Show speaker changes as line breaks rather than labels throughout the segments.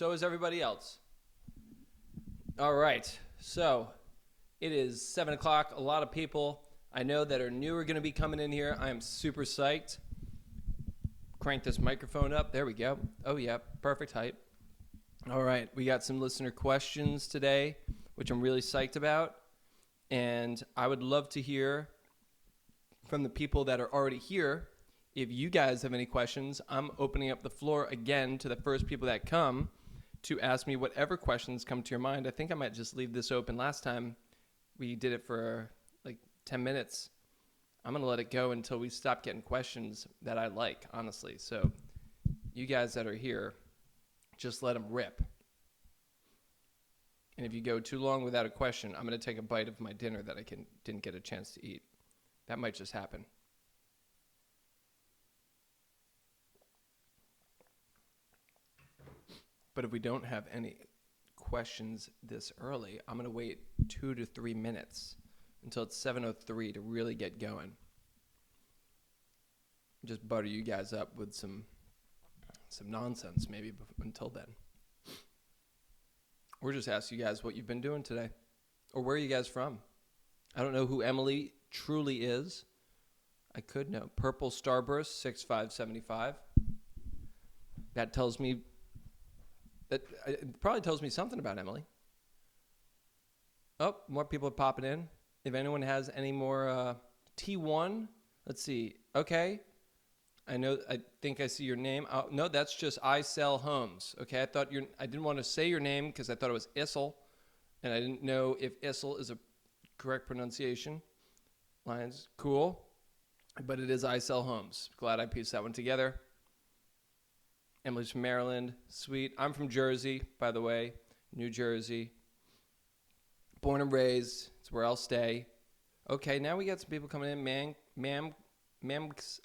So is everybody else. All right. So it is 7 o'clock. A lot of people I know that are new are going to be coming in here. I am super psyched. Crank this microphone up. There we go. Oh, yeah. Perfect height. All right. We got some listener questions today, which I'm really psyched about. And I would love to hear from the people that are already here. If you guys have any questions, I'm opening up the floor again to the first people that come to ask me whatever questions come to your mind. I think I might just leave this open. Last time we did it for like 10 minutes. I'm going to let it go until we stop getting questions that I like, honestly. So you guys that are here, just let them rip. And if you go too long without a question, I'm going to take a bite of my dinner that I didn't get a chance to eat. That might just happen. But if we don't have any questions this early, I'm going to wait 2 to 3 minutes until it's 7:03 to really get going. Just butter you guys up with some nonsense maybe until then. Or just ask you guys what you've been doing today. Or where are you guys from? I don't know who Emily truly is. I could know. Purple Starburst 6575. That tells me... It probably tells me something about Emily. Oh, more people are popping in. If anyone has any more T1, let's see. Okay. I think I see your name. Oh, no, that's just I Sell Homes. Okay, I didn't want to say your name because I thought it was Issel, and I didn't know if Issel is a correct pronunciation. Lions, cool. But it is I Sell Homes. Glad I pieced that one together. Emily's from Maryland. Sweet. I'm from Jersey, by the way. New Jersey. Born and raised. It's where I'll stay. Okay, now we got some people coming in.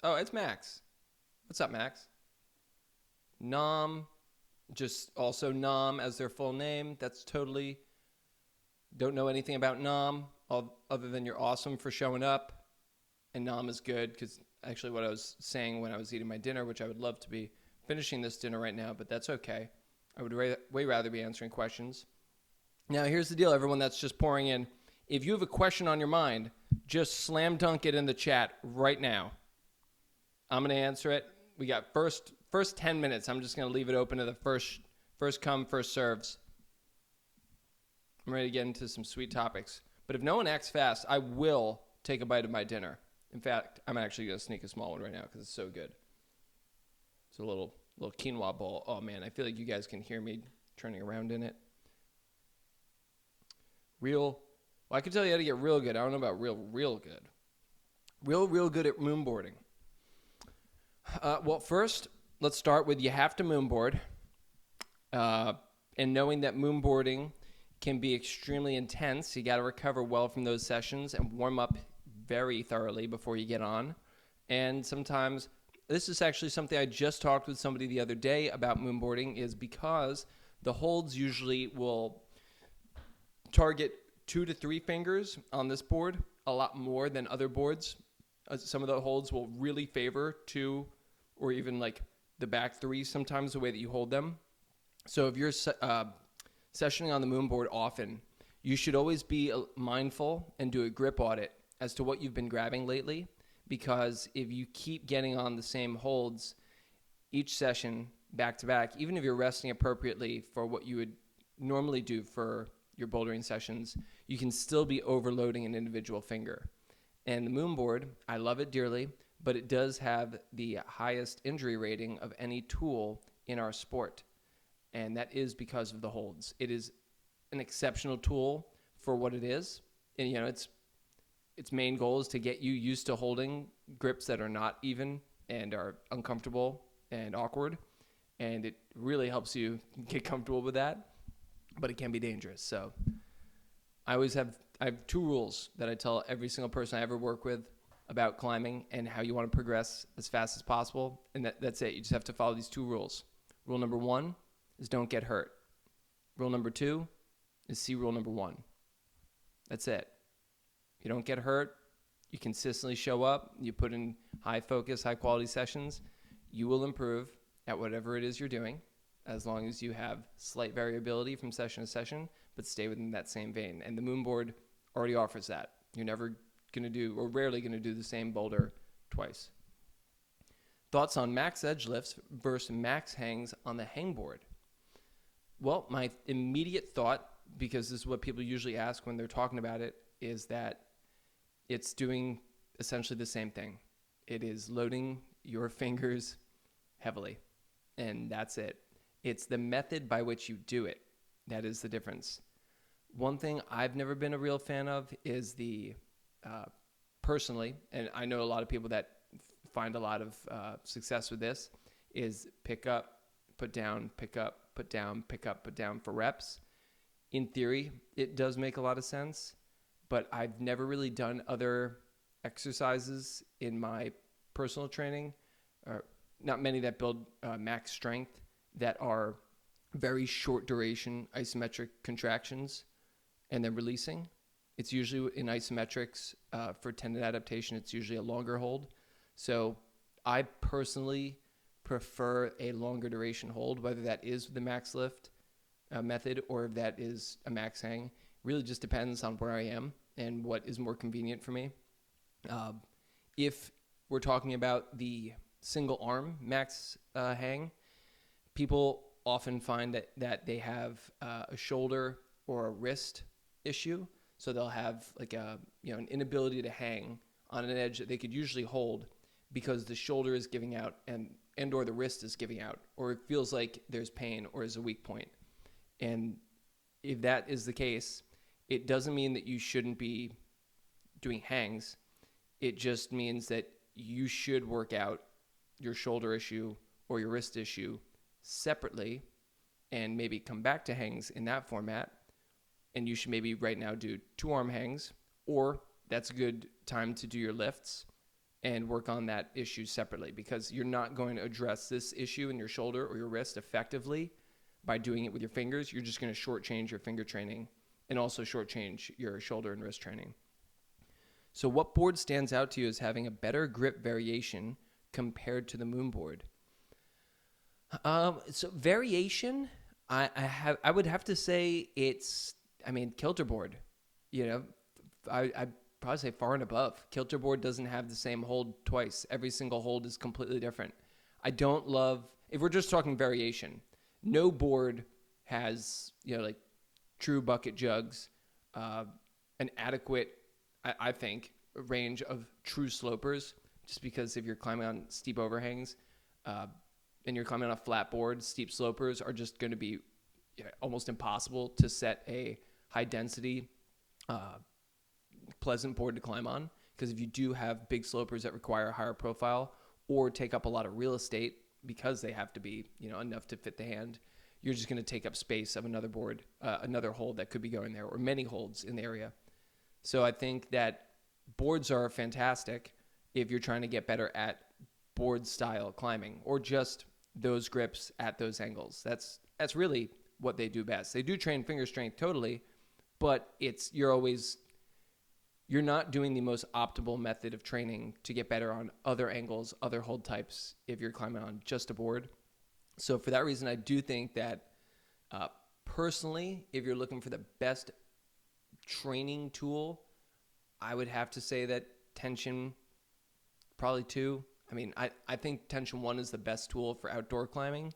Oh, it's Max. What's up, Max? Nom. Just also Nom as their full name. That's totally... Don't know anything about Nom other than you're awesome for showing up. And Nom is good because actually what I was saying when I was eating my dinner, which I would love to be finishing this dinner right now, but that's okay. I would way rather be answering questions. Now, here's the deal, everyone that's just pouring in. If you have a question on your mind, just slam dunk it in the chat right now. I'm going to answer it. We got first 10 minutes. I'm just going to leave it open to the first come, first serves. I'm ready to get into some sweet topics. But if no one acts fast, I will take a bite of my dinner. In fact, I'm actually going to sneak a small one right now because it's so good. It's a little quinoa bowl. Oh, man, I feel like you guys can hear me turning around in it. Well, I can tell you how to get real good. I don't know about real good. Real good at moonboarding. Well, first, let's start with you have to moonboard. And knowing that moonboarding can be extremely intense, you got to recover well from those sessions and warm up very thoroughly before you get on. And sometimes... This is actually something I just talked with somebody the other day about moonboarding, is because the holds usually will target 2 to 3 fingers on this board, a lot more than other boards. Some of the holds will really favor 2 or even like the back 3 sometimes, the way that you hold them. So if you're sessioning on the moonboard often, you should always be mindful and do a grip audit as to what you've been grabbing lately. Because if you keep getting on the same holds each session back to back, even if you're resting appropriately for what you would normally do for your bouldering sessions, you can still be overloading an individual finger. And the moonboard, I love it dearly, but it does have the highest injury rating of any tool in our sport. And that is because of the holds. It is an exceptional tool for what it is. And, you know, its main goal is to get you used to holding grips that are not even and are uncomfortable and awkward. And it really helps you get comfortable with that, but it can be dangerous. So I have 2 rules that I tell every single person I ever work with about climbing and how you want to progress as fast as possible. And that's it. You just have to follow these 2 rules. Rule number 1 is don't get hurt. Rule number 2 is see rule number 1. That's it. You don't get hurt, you consistently show up, you put in high focus, high quality sessions, you will improve at whatever it is you're doing. as long as you have slight variability from session to session, but stay within that same vein. And the Moonboard already offers that. You're never going to do, or rarely going to do, the same boulder twice. Thoughts on max edge lifts versus max hangs on the hangboard? Well, my immediate thought, because this is what people usually ask when they're talking about it, is that it's doing essentially the same thing. It is loading your fingers heavily, and that's it. It's the method by which you do it that is the difference. One thing I've never been a real fan of is the, personally, and I know a lot of people that find a lot of success with this, is pick up, put down, pick up, put down, pick up, put down for reps. In theory, it does make a lot of sense, but I've never really done other exercises in my personal training, not many that build max strength, that are very short duration isometric contractions and then releasing. It's usually in isometrics for tendon adaptation. It's usually a longer hold. So I personally prefer a longer duration hold, whether that is the max lift method or if that is a max hang. Really just depends on where I am and what is more convenient for me. If we're talking about the single arm max hang, people often find that they have a shoulder or a wrist issue. So they'll have like an inability to hang on an edge that they could usually hold because the shoulder is giving out and or the wrist is giving out, or it feels like there's pain or is a weak point. And if that is the case, it doesn't mean that you shouldn't be doing hangs. It just means that you should work out your shoulder issue or your wrist issue separately and maybe come back to hangs in that format. And you should maybe right now do 2-arm hangs, or that's a good time to do your lifts and work on that issue separately, because you're not going to address this issue in your shoulder or your wrist effectively by doing it with your fingers. You're just going to shortchange your finger training and also shortchange your shoulder and wrist training. So what board stands out to you as having a better grip variation compared to the Moonboard? So variation, I would have to say it's, Kilterboard. I'd probably say far and above. Kilterboard doesn't have the same hold twice. Every single hold is completely different. I don't love, if we're just talking variation, no board has, like true bucket jugs, an adequate, I think, range of true slopers, just because if you're climbing on steep overhangs and you're climbing on a flat board, steep slopers are just going to be almost impossible to set a high density, pleasant board to climb on. Because if you do have big slopers that require a higher profile or take up a lot of real estate because they have to be, enough to fit the hand, you're just going to take up space of another board, another hold that could be going there, or many holds in the area. So I think that boards are fantastic if you're trying to get better at board style climbing, or just those grips at those angles. That's really what they do best. They do train finger strength totally, but you're not doing the most optimal method of training to get better on other angles, other hold types if you're climbing on just a board. So for that reason, I do think that personally, if you're looking for the best training tool, I would have to say that tension, probably 2. I think tension 1 is the best tool for outdoor climbing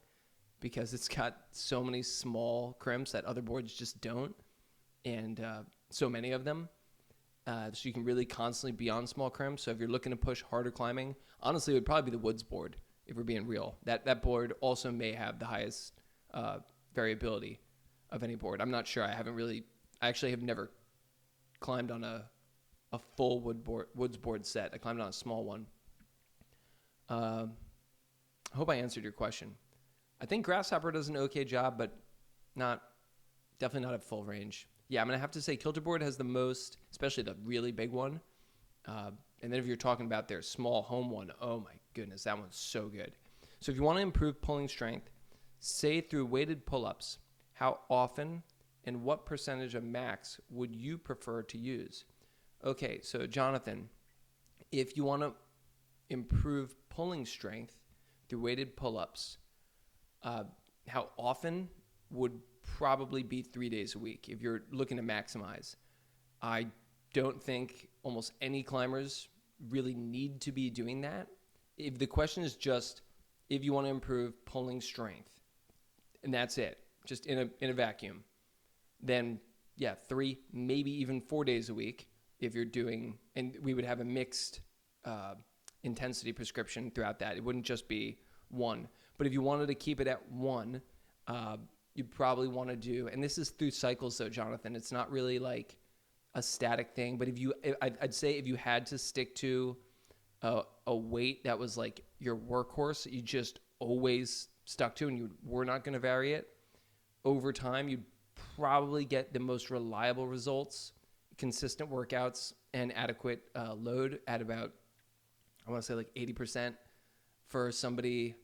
because it's got so many small crimps that other boards just don't, and so many of them. So you can really constantly be on small crimps. So if you're looking to push harder climbing, honestly, it would probably be the Woods board, if we're being real. That board also may have the highest variability of any board. I'm not sure. I actually have never climbed on a full Woods board set. I climbed on a small one. I hope I answered your question. I think Grasshopper does an okay job, but definitely not at full range. Yeah, I'm going to have to say Kilterboard has the most, especially the really big one. And then if you're talking about their small home one, oh my goodness, that one's so good. So if you want to improve pulling strength, say through weighted pull-ups, how often and what percentage of max would you prefer to use? Okay, so Jonathan, if you want to improve pulling strength through weighted pull-ups, how often would probably be 3 days a week if you're looking to maximize. I don't think almost any climbers really need to be doing that. If the question is just if you want to improve pulling strength, and that's it, just in a vacuum, then yeah, 3, maybe even 4 days a week if you're doing, and we would have a mixed intensity prescription throughout that. It wouldn't just be 1. But if you wanted to keep it at 1, you'd probably want to do, and this is through cycles though, Jonathan, it's not really like a static thing, but I'd say if you had to stick to a weight that was like your workhorse that you just always stuck to and you were not going to vary it, over time you'd probably get the most reliable results, consistent workouts, and adequate load at about, I want to say like 80% for somebody.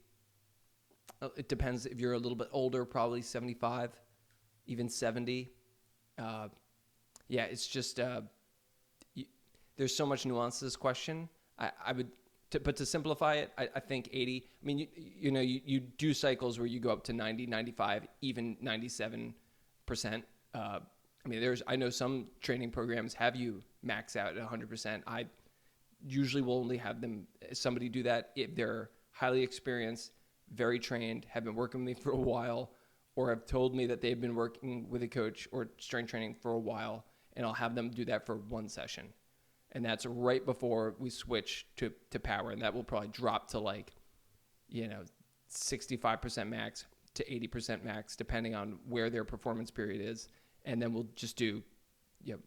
It depends if you're a little bit older, probably 75, even 70. Yeah, it's just, there's so much nuance to this question. I would, but to simplify it, I think 80. I mean, you do cycles where you go up to 90, 95, even 97%. I mean, I know some training programs have you max out at 100%. I usually will only have somebody do that if they're highly experienced, very trained, have been working with me for a while, or have told me that they've been working with a coach or strength training for a while, and I'll have them do that for 1 session. And that's right before we switch to power, and that will probably drop to 65% max to 80% max, depending on where their performance period is. And then we'll just do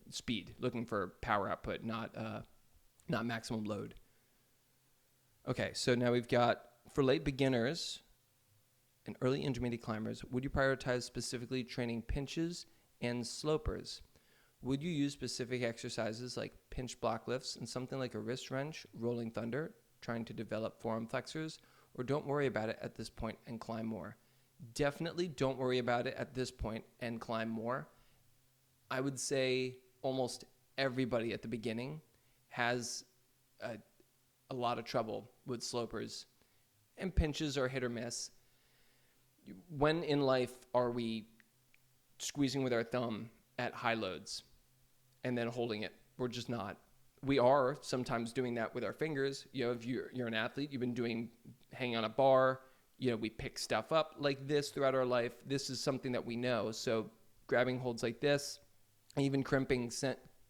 speed, looking for power output, not maximum load. Okay, so now we've got, for late beginners and early intermediate climbers, would you prioritize specifically training pinches and slopers? Would you use specific exercises like pinch block lifts and something like a wrist wrench, rolling thunder, trying to develop forearm flexors, or don't worry about it at this point and climb more? Definitely don't worry about it at this point and climb more. I would say almost everybody at the beginning has a lot of trouble with slopers, and pinches are hit or miss. When in life are we squeezing with our thumb at high loads and then holding it? We're just not. We are sometimes doing that with our fingers. If you're an athlete, you've been hanging on a bar, we pick stuff up like this throughout our life. This is something that we know. So grabbing holds like this, even crimping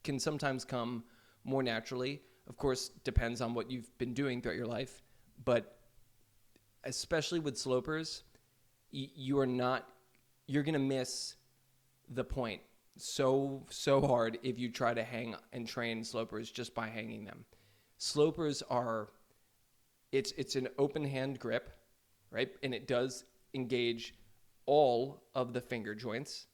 can sometimes come more naturally. Of course, depends on what you've been doing throughout your life. But especially with slopers, you're going to miss the point so hard if you try to hang and train slopers just by hanging them. Slopers it's an open hand grip, right? And it does engage all of the finger joints.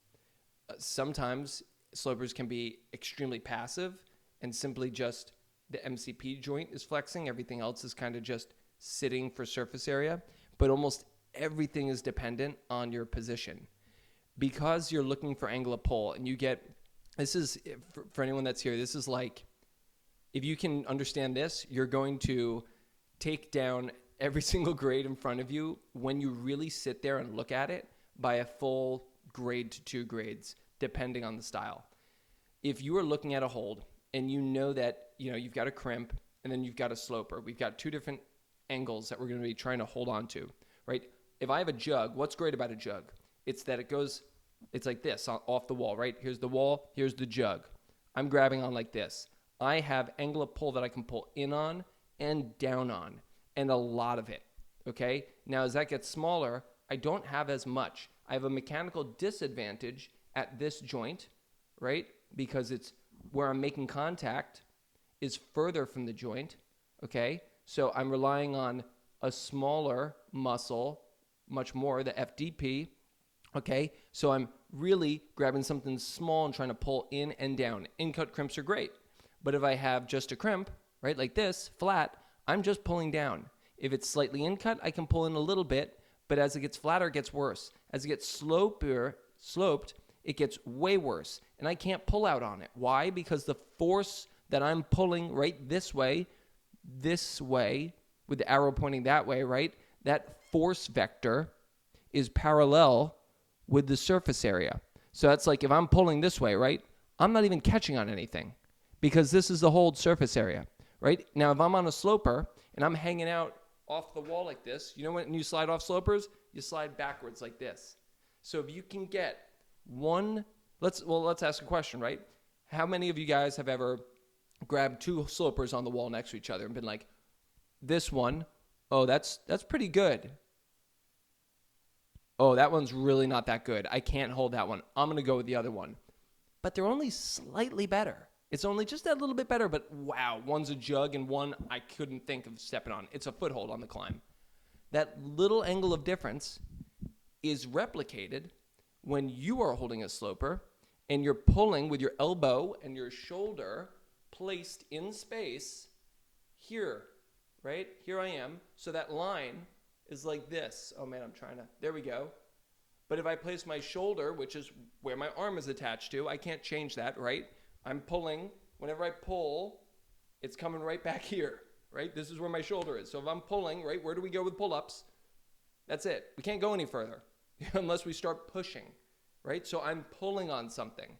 Sometimes slopers can be extremely passive and simply just the MCP joint is flexing. Everything else is kind of just sitting for surface area, but almost everything is dependent on your position. Because you're looking for angle of pull, and this is, for anyone that's here, this is like, if you can understand this, you're going to take down every single grade in front of you when you really sit there and look at it by a full grade to 2 grades, depending on the style. If you are looking at a hold and you know that, you've got a crimp and then you've got a sloper, we've got 2 different angles that we're going to be trying to hold on to, right? If I have a jug, what's great about a jug? It's that it's like this off the wall, right? Here's the wall, here's the jug. I'm grabbing on like this. I have angle of pull that I can pull in on and down on, and a lot of it, okay? Now, as that gets smaller, I don't have as much. I have a mechanical disadvantage at this joint, right? Because it's where I'm making contact is further from the joint, okay? So I'm relying on a smaller muscle, much more, the FDP, okay? So I'm really grabbing something small and trying to pull in and down. In-cut crimps are great. But if I have just a crimp, right, like this, flat, I'm just pulling down. If it's slightly in-cut, I can pull in a little bit, but as it gets flatter, it gets worse. As it gets sloped, it gets way worse. And I can't pull out on it. Why? Because the force that I'm pulling right this way, with the arrow pointing that way, right, that force vector is parallel with the surface area. So that's like if I'm pulling this way, right? I'm not even catching on anything because this is the hold surface area, right? Now, if I'm on a sloper and I'm hanging out off the wall like this, you know when you slide off slopers? You slide backwards like this. So if you can get one, let's ask a question, right? How many of you guys have ever grabbed two slopers on the wall next to each other and been like, this one, oh, that's pretty good. Oh, that one's really not that good. I can't hold that one. I'm going to go with the other one. But they're only slightly better. It's only just that little bit better, but wow, one's a jug and one I couldn't think of stepping on. It's a foothold on the climb. That little angle of difference is replicated when you are holding a sloper and you're pulling with your elbow and your shoulder placed in space here, right? Here I am. So that line is like this. Oh man, there we go. But if I place my shoulder, which is where my arm is attached to, I can't change that, right? I'm pulling. Whenever I pull, it's coming right back here, right? This is where my shoulder is. So if I'm pulling, right, where do we go with pull-ups? That's it. We can't go any further unless we start pushing, right? So I'm pulling on something.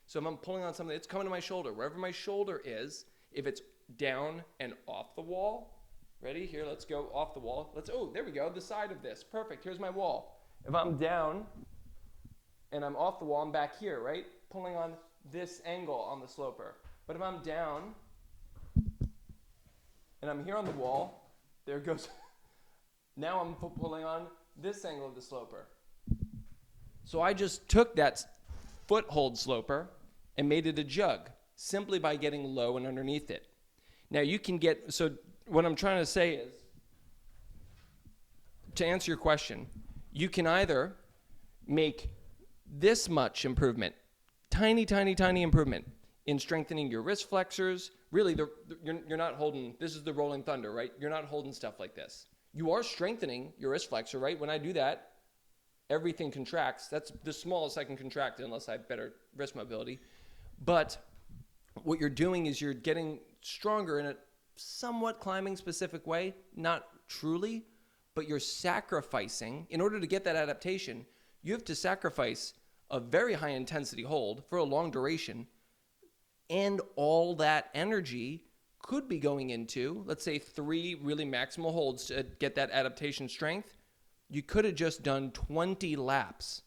So if I'm pulling on something, it's coming to my shoulder. Wherever my shoulder is, if it's down and off the wall, ready? Here, let's go off the wall. Oh, there we go, the side of this. Perfect, here's my wall. If I'm down and I'm off the wall, I'm back here, right? Pulling on this angle on the sloper. But if I'm down and I'm here on the wall, there goes, now I'm pulling on this angle of the sloper. So I just took that foothold sloper and made it a jug simply by getting low and underneath it. Now you can get, so what I'm trying to say is, to answer your question, you can either make this much improvement, tiny, tiny, tiny improvement in strengthening your wrist flexors. Really, you're not holding, this is the rolling thunder, right? You're not holding stuff like this. You are strengthening your wrist flexor, right? When I do that, everything contracts. That's the smallest I can contract unless I have better wrist mobility. But what you're doing is you're getting stronger in a somewhat climbing specific way, not truly, but you're sacrificing, in order to get that adaptation, you have to sacrifice a very high intensity hold for a long duration, and all that energy could be going into, let's say, 3 really maximal holds to get that adaptation strength. You could have just done 20 laps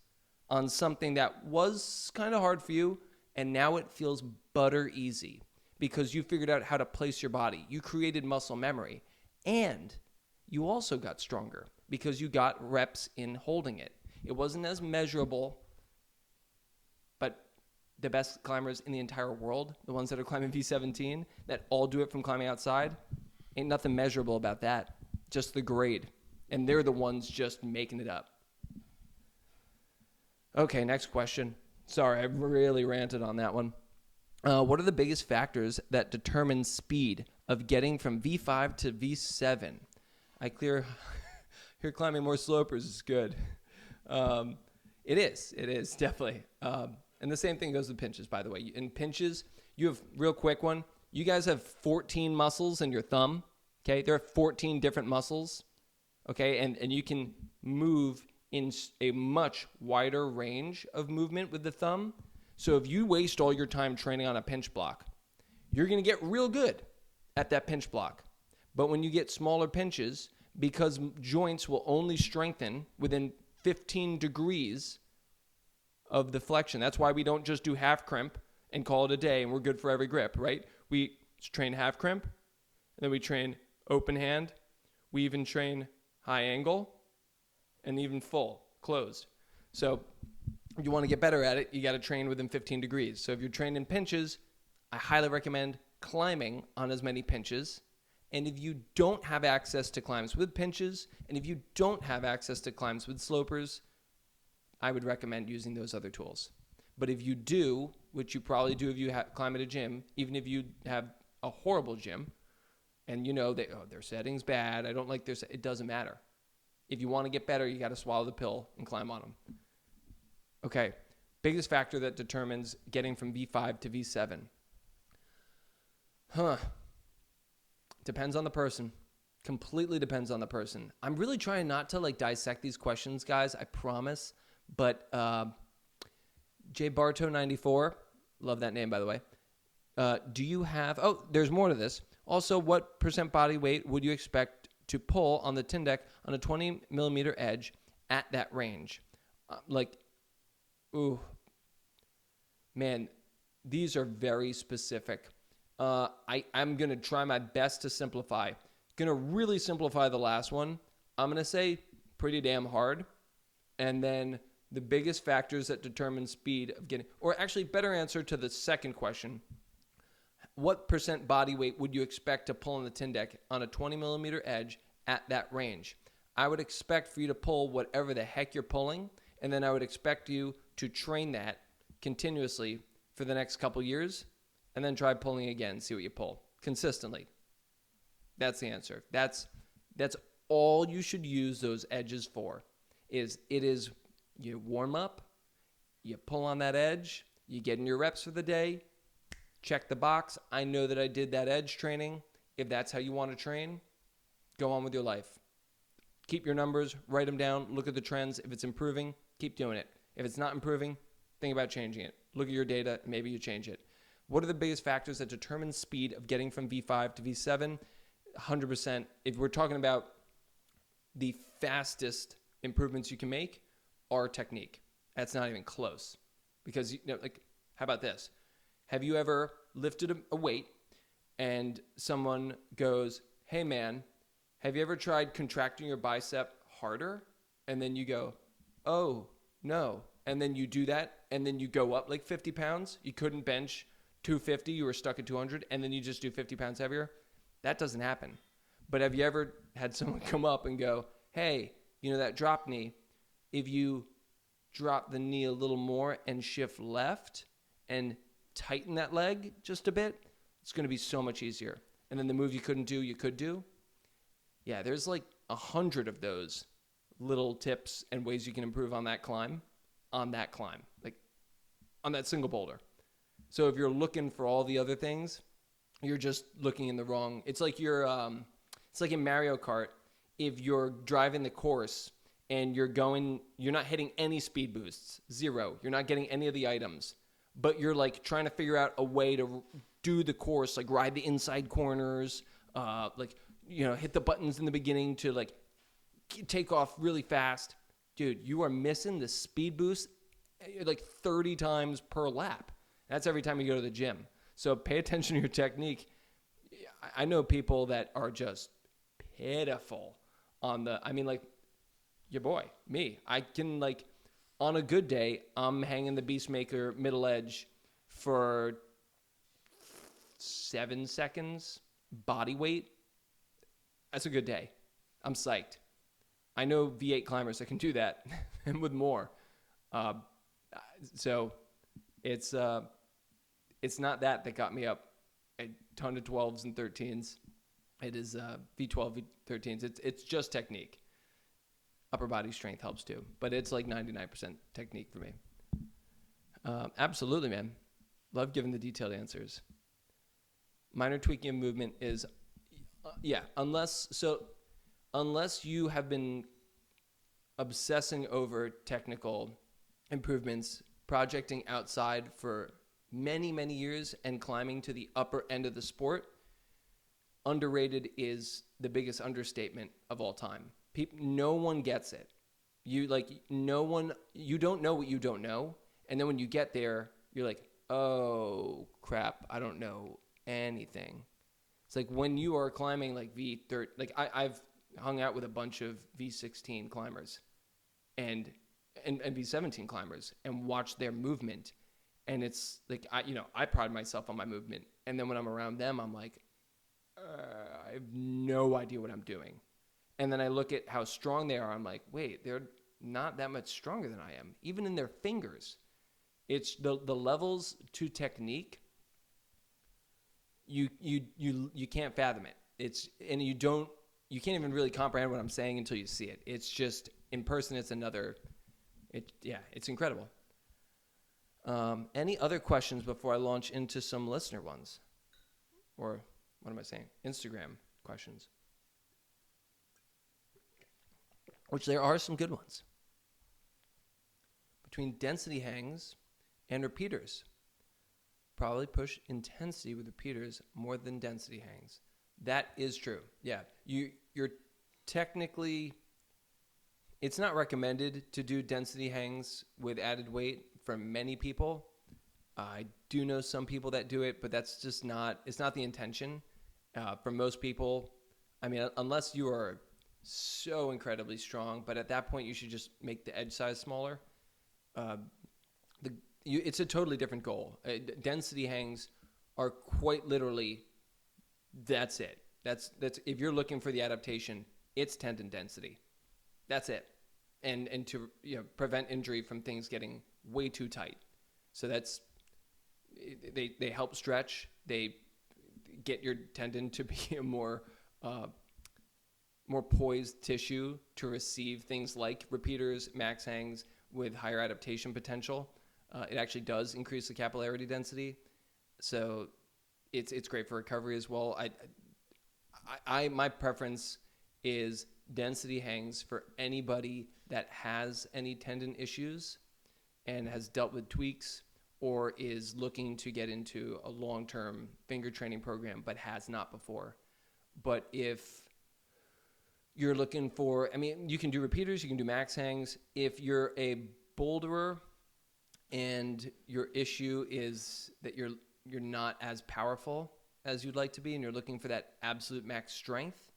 on something that was kind of hard for you, and now it feels butter easy because you figured out how to place your body. You created muscle memory, and you also got stronger because you got reps in holding it. It wasn't as measurable, but the best climbers in the entire world, the ones that are climbing V17, that all do it from climbing outside, ain't nothing measurable about that, just the grade. And they're the ones just making it up. Okay, next question. Sorry, I really ranted on that one. What are the biggest factors that determine speed of getting from V5 to V7? Here climbing more slopers is good. It is, definitely. And the same thing goes with pinches, by the way. In pinches, you have, real quick one, you guys have 14 muscles in your thumb, okay? There are 14 different muscles, okay? And you can move in a much wider range of movement with the thumb. So if you waste all your time training on a pinch block, you're going to get real good at that pinch block. But when you get smaller pinches, because joints will only strengthen within 15 degrees of the flexion. That's why we don't just do half crimp and call it a day and we're good for every grip, right? We train half crimp, and then we train open hand. We even train high angle and even full, closed. So if you want to get better at it, you got to train within 15 degrees. So if you're trained in pinches, I highly recommend climbing on as many pinches. And if you don't have access to climbs with pinches, and if you don't have access to climbs with slopers, I would recommend using those other tools. But if you do, which you probably do if you climb at a gym, even if you have a horrible gym, and you know that their setting's bad, I don't like it doesn't matter. If you want to get better, you got to swallow the pill and climb on them. Okay, biggest factor that determines getting from V5 to V7. Depends on the person. Completely depends on the person. I'm really trying not to like dissect these questions, guys. I promise. But J Barto 94, love that name by the way. Do you have? Oh, there's more to this. Also, what percent body weight would you expect to pull on the tin deck on a 20 millimeter edge at that range? Ooh, man, these are very specific. I'm gonna try my best to simplify. Gonna really simplify the last one. I'm gonna say pretty damn hard. And then the biggest factors that determine speed of getting, or actually better answer to the second question. What percent body weight would you expect to pull on the tin deck on a 20 millimeter edge at that range? I would expect for you to pull whatever the heck you're pulling. And then I would expect you to train that continuously for the next couple years. And then try pulling again, see what you pull consistently. That's the answer. That's all you should use those edges for. You warm up, you pull on that edge, you get in your reps for the day, check the box. I know that I did that edge training. If that's how you want to train, go on with your life. Keep your numbers, write them down, look at the trends. If it's improving, keep doing it. If it's not improving, think about changing it. Look at your data, maybe you change it. What are the biggest factors that determine speed of getting from V5 to V7? 100%. If we're talking about the fastest improvements you can make, are technique. That's not even close. Because, how about this? Have you ever lifted a weight and someone goes, hey man, have you ever tried contracting your bicep harder? And then you go, oh, no. And then you do that and then you go up like 50 pounds. You couldn't bench 250, you were stuck at 200, and then you just do 50 pounds heavier. That doesn't happen. But have you ever had someone come up and go, hey, that drop knee, if you drop the knee a little more and shift left and tighten that leg just a bit, it's going to be so much easier. And then the move you couldn't do, you could do. Yeah, there's like 100 of those little tips and ways you can improve on that climb, like on that single boulder. So if you're looking for all the other things, you're just looking in the wrong. It's like it's like in Mario Kart. If you're driving the course and you're not hitting any speed boosts, zero. You're not getting any of the items, but you're like trying to figure out a way to do the course, like ride the inside corners, hit the buttons in the beginning to like take off really fast. Dude, you are missing the speed boost like 30 times per lap. That's every time you go to the gym. So pay attention to your technique. I know people that are just pitiful on your boy, me. I can on a good day, I'm hanging the Beastmaker middle edge for 7 seconds, body weight. That's a good day. I'm psyched. I know V8 climbers that can do that and with more. So it's not that got me up a ton of 12s and 13s. It is V12, V13s. It's just technique. Upper body strength helps too, but it's like 99% technique for me. Absolutely, man. Love giving the detailed answers. Minor tweaking of movement is, unless you have been obsessing over technical improvements, projecting outside for many, many years and climbing to the upper end of the sport, underrated is the biggest understatement of all time. No one gets it. You don't know what you don't know. And then when you get there, you're like, oh crap, I don't know anything. It's like when you are climbing like V30, I've hung out with a bunch of V16 climbers and V17 climbers and watched their movement. And it's like, I pride myself on my movement. And then when I'm around them, I'm like, I have no idea what I'm doing. And then I look at how strong they are. I'm like, wait, they're not that much stronger than I am, even in their fingers. It's the levels to technique. You can't fathom it. You can't even really comprehend what I'm saying until you see it. It's just in person. It's it's incredible. Any other questions before I launch into some listener ones? Or what am I saying? Instagram questions. which there are some good ones. Between density hangs and repeaters, probably push intensity with repeaters more than density hangs. That is true. Yeah, you're technically, it's not recommended to do density hangs with added weight for many people. I do know some people that do it, but that's just not, it's not the intention. For most people, I mean, unless you are so incredibly strong, but at that point you should just make the edge size smaller. It's a totally different goal. Density hangs are quite literally, that's it. That's if you're looking for the adaptation, it's tendon density. That's it. And to prevent injury from things getting way too tight. So that's, they help stretch. They get your tendon to be a more poised tissue to receive things like repeaters, max hangs with higher adaptation potential. It actually does increase the capillarity density. So it's great for recovery as well. My preference is density hangs for anybody that has any tendon issues and has dealt with tweaks or is looking to get into a long-term finger training program but has not before. But if you're looking for, I mean, you can do repeaters, you can do max hangs. If you're a boulderer and your issue is that you're not as powerful as you'd like to be and you're looking for that absolute max strength,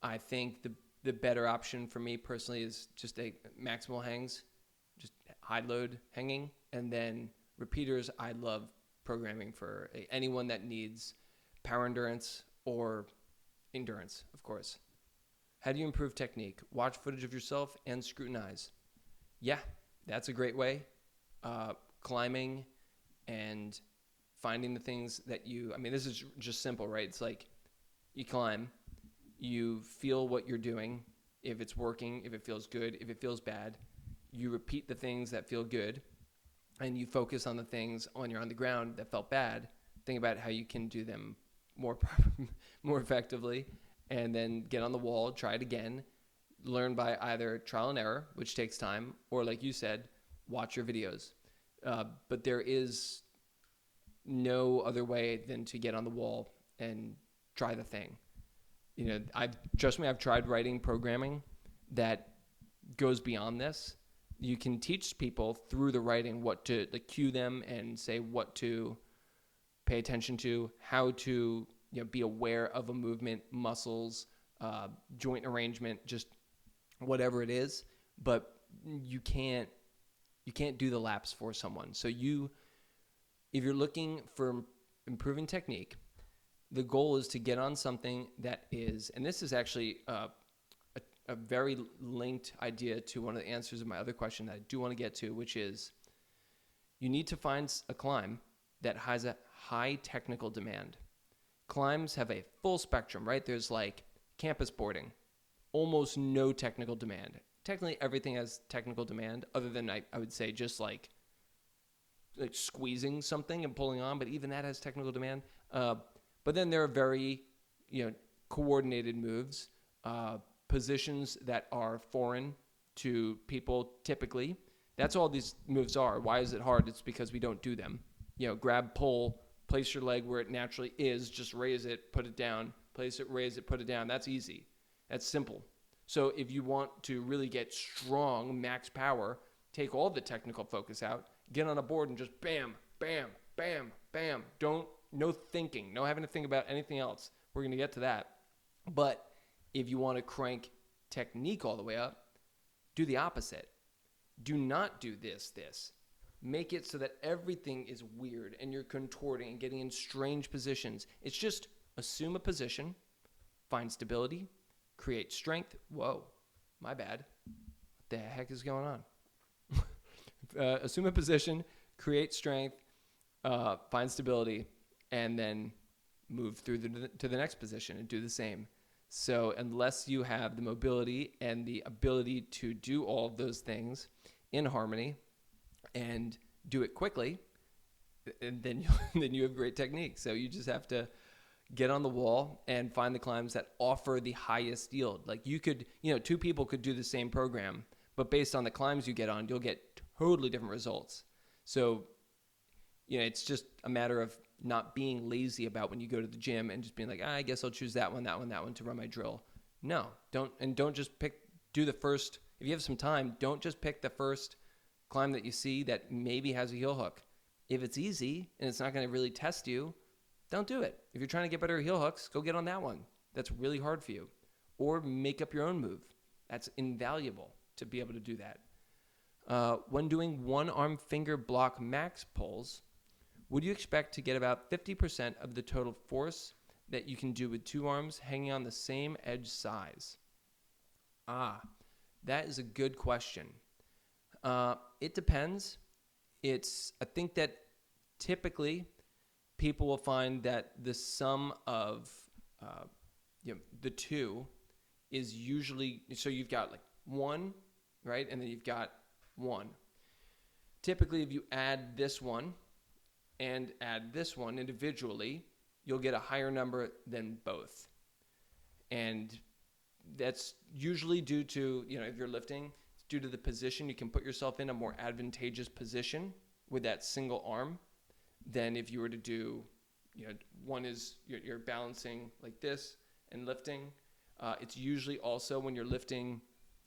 I think the better option for me personally is just a maximal hangs, just high load hanging, and then repeaters. I love programming for anyone that needs power endurance or endurance, of course. How do you improve technique? Watch footage of yourself and scrutinize. Yeah, that's a great way. Climbing and finding the things that I mean, this is just simple, right? It's like you climb, you feel what you're doing, if it's working, if it feels good, if it feels bad. You repeat the things that feel good, and you focus on the things when you're on the ground that felt bad. Think about how you can do them more effectively, and then get on the wall, try it again, learn by either trial and error, which takes time, or like you said, watch your videos. But there is no other way than to get on the wall and try the thing. I've tried writing programming that goes beyond this. You can teach people through the writing what to cue them and say what to pay attention to, how to be aware of a movement, muscles, joint arrangement, just whatever it is. But you can't do the laps for someone. So if you're looking for improving technique, the goal is to get on something that is, and this is actually a very linked idea to one of the answers of my other question that I do want to get to, which is you need to find a climb that has a high technical demand. Climbs have a full spectrum, right? There's like campus boarding, almost no technical demand. Technically, everything has technical demand, other than I would say just like squeezing something and pulling on, but even that has technical demand. But then there are very, coordinated moves, positions that are foreign to people typically. That's all these moves are. Why is it hard? It's because we don't do them. Grab, pull, place your leg where it naturally is, just raise it, put it down, place it, raise it, put it down. That's easy. That's simple. So if you want to really get strong, max power, take all the technical focus out, get on a board and just bam, bam, bam, bam. No thinking, no having to think about anything else. We're going to get to that. But if you want to crank technique all the way up, do the opposite. Do not do this. Make it so that everything is weird and you're contorting and getting in strange positions. It's just assume a position, find stability, create strength. Whoa, my bad. What the heck is going on? Assume a position, create strength, find stability, and then move through to the next position and do the same. So unless you have the mobility and the ability to do all of those things in harmony and do it quickly, and then you have great technique. So you just have to get on the wall and find the climbs that offer the highest yield. Like you could, two people could do the same program, but based on the climbs you get on, you'll get totally different results. So, it's just a matter of not being lazy about when you go to the gym and just being like, I guess I'll choose that one to run my drill. No, don't just do the first. If you have some time, don't just pick the first climb that you see that maybe has a heel hook. If it's easy and it's not going to really test you, don't do it. If you're trying to get better heel hooks, go get on that one. That's really hard for you. Or make up your own move. That's invaluable to be able to do that. When doing one arm finger block max pulls, would you expect to get about 50% of the total force that you can do with two arms hanging on the same edge size? That is a good question. It depends. I think that typically people will find that the sum of the two is usually, so you've got like one, right? And then you've got one. Typically, if you add this one and add this one individually, you'll get a higher number than both. And that's usually due to, if you're lifting, it's due to the position. You can put yourself in a more advantageous position with that single arm than if you were to do, one is you're balancing like this and lifting. It's usually also when you're lifting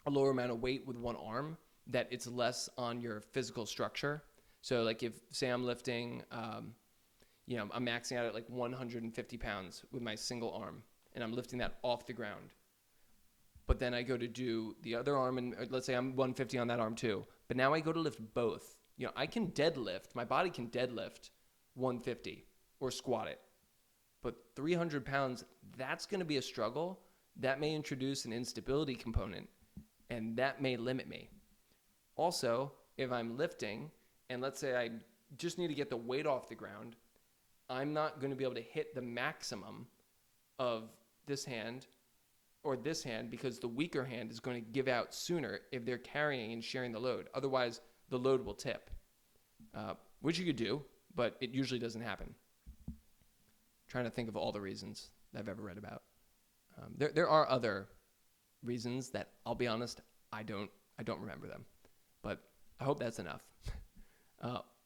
a lower amount of weight with one arm that it's less on your physical structure. So like if, say I'm lifting, I'm maxing out at like 150 pounds with my single arm and I'm lifting that off the ground. But then I go to do the other arm and let's say I'm 150 on that arm too. But now I go to lift both. I can deadlift, my body can deadlift 150 or squat it. But 300 pounds, that's going to be a struggle. That may introduce an instability component and that may limit me. Also, if I'm lifting and let's say I just need to get the weight off the ground, I'm not going to be able to hit the maximum of this hand or this hand because the weaker hand is going to give out sooner if they're carrying and sharing the load. Otherwise, the load will tip, which you could do, but it usually doesn't happen. Trying to think of all the reasons that I've ever read about. There are other reasons that, I'll be honest, I don't remember them, but I hope that's enough.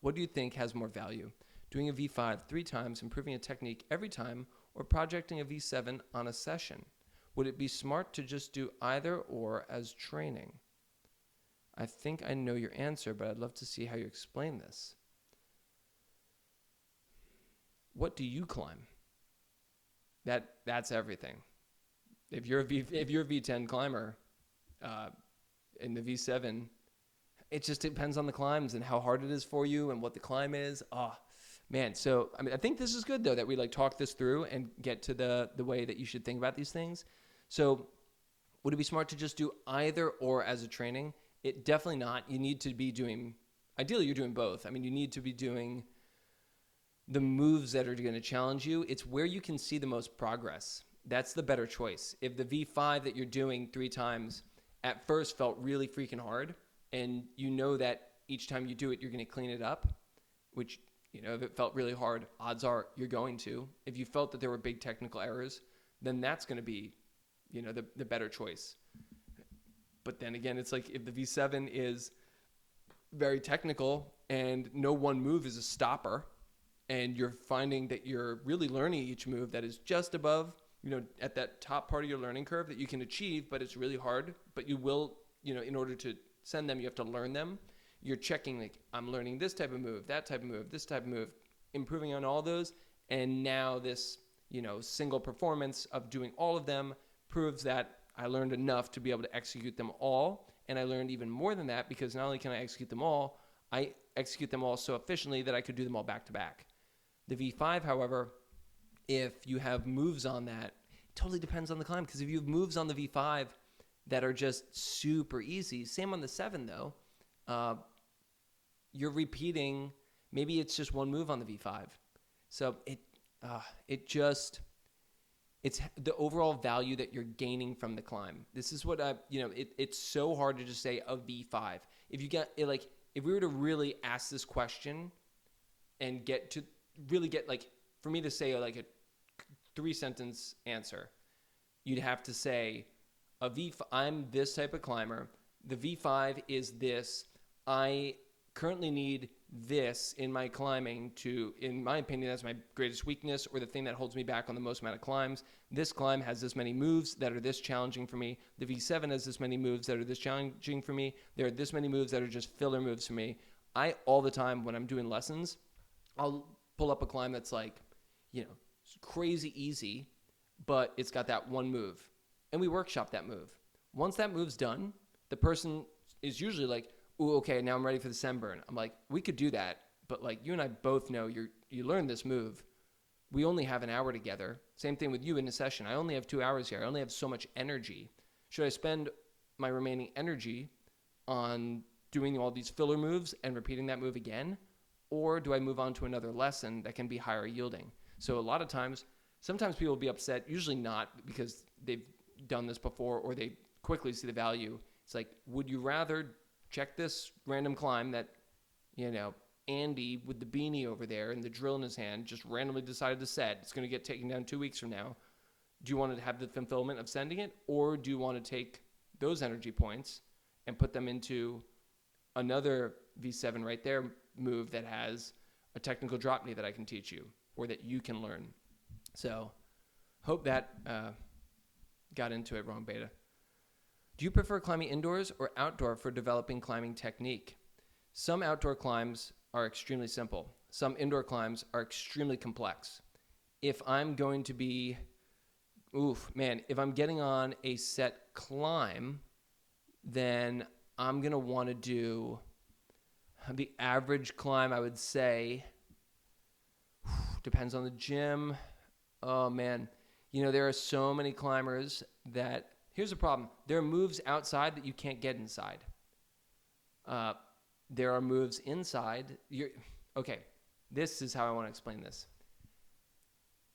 What do you think has more value? Doing a V5 3 times, improving a technique every time, or projecting a V7 on a session? Would it be smart to just do either or as training? I think I know your answer, but I'd love to see how you explain this. What do you climb? That's everything. If you're a V10 climber, in the V7, it just depends on the climbs and how hard it is for you and what the climb is. Man. So, I think this is good though, that we talk this through and get to the way that you should think about these things. So would it be smart to just do either or as a training? It definitely not. You need to be doing, ideally you're doing both. You need to be doing the moves that are going to challenge you. It's where you can see the most progress. That's the better choice. If the V5 that you're doing 3 times at first felt really freaking hard, and that each time you do it, you're going to clean it up, which, if it felt really hard, odds are you're going to. If you felt that there were big technical errors, then that's going to be, the better choice. But then again, it's like if the V7 is very technical and no one move is a stopper, and you're finding that you're really learning each move that is just above, at that top part of your learning curve that you can achieve, but it's really hard, but you will, in order to send them, you have to learn them. You're checking, I'm learning this type of move, that type of move, this type of move, improving on all those. And now this, single performance of doing all of them proves that I learned enough to be able to execute them all. And I learned even more than that because not only can I execute them all, I execute them all so efficiently that I could do them all back to back. The V5, however, if you have moves on that, it totally depends on the climb. Because if you have moves on the V5 that are just super easy, same on the 7 though, you're repeating, maybe it's just one move on the V5. So it's the overall value that you're gaining from the climb. This is what it's so hard to just say a V5. If you get if we were to really ask this question and get for me to say a 3-sentence answer. You'd have to say, I'm this type of climber. The V5 is this. I currently need this in my climbing to, in my opinion, that's my greatest weakness or the thing that holds me back on the most amount of climbs. This climb has this many moves that are this challenging for me. The V7 has this many moves that are this challenging for me. There are this many moves that are just filler moves for me. All the time when I'm doing lessons, I'll pull up a climb that's like, crazy easy, but it's got that one move. And we workshop that move. Once that move's done, the person is usually like, ooh, okay, now I'm ready for the sunburn. I'm like, we could do that, but like you and I both know you learned this move. We only have an hour together. Same thing with you in a session. I only have 2 hours here. I only have so much energy. Should I spend my remaining energy on doing all these filler moves and repeating that move again? Or do I move on to another lesson that can be higher yielding? So a lot of times, sometimes people will be upset, usually not because they've done this before or they quickly see the value. It's like, would you rather check this random climb that, Andy with the beanie over there and the drill in his hand just randomly decided to set? It's going to get taken down 2 weeks from now. Do you want to have the fulfillment of sending it? Or do you want to take those energy points and put them into another V7 right there move that has a technical drop knee that I can teach you or that you can learn? So hope that got into it wrong, Beta. Do you prefer climbing indoors or outdoor for developing climbing technique? Some outdoor climbs are extremely simple. Some indoor climbs are extremely complex. If I'm going to be, if I'm getting on a set climb, then I'm going to want to do the average climb, I would say, depends on the gym. Oh, man. There are so many climbers that, here's the problem. There are moves outside that you can't get inside. There are moves inside. Okay, this is how I want to explain this.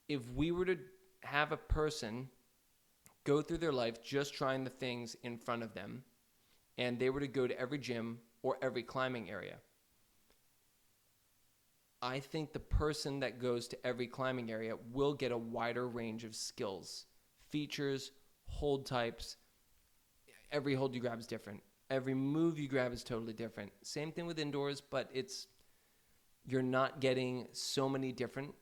If we were to have a person go through their life just trying the things in front of them, and they were to go to every gym or every climbing area, I think the person that goes to every climbing area will get a wider range of skills, features, hold types. Every hold you grab is different. Every move you grab is totally different. Same thing with indoors, but you're not getting so many different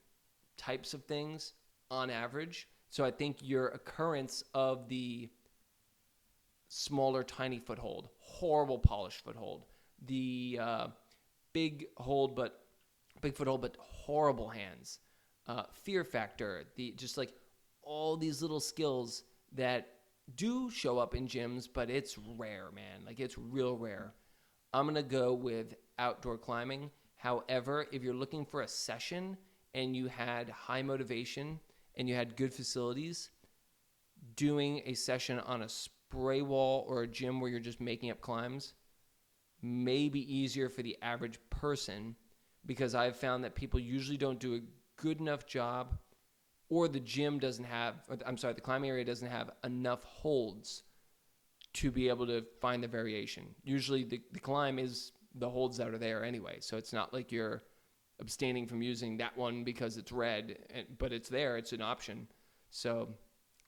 types of things on average. So I think your occurrence of the smaller, tiny foothold, horrible polished foothold, the big foothold, but horrible hands, fear factor, just like all these little skills that do show up in gyms, but it's rare, man. Like, it's real rare. I'm going to go with outdoor climbing. However, if you're looking for a session and you had high motivation and you had good facilities, doing a session on a spray wall or a gym where you're just making up climbs may be easier for the average person, because I've found that people usually don't do a good enough job, or the climbing area doesn't have enough holds to be able to find the variation. Usually the climb is the holds that are there anyway, so it's not like you're abstaining from using that one because it's red, but it's there, it's an option. So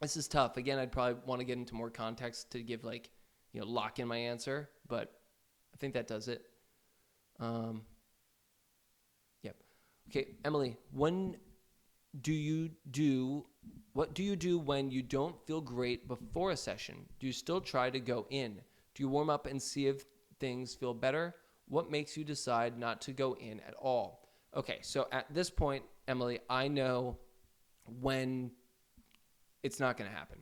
this is tough. Again, I'd probably want to get into more context to give lock in my answer, but I think that does it. Yep. Okay, Emily, what do you do when you don't feel great before a session? Do you still try to go in? Do you warm up and see if things feel better? What makes you decide not to go in at all? Okay, so at this point, Emily, I know when it's not going to happen.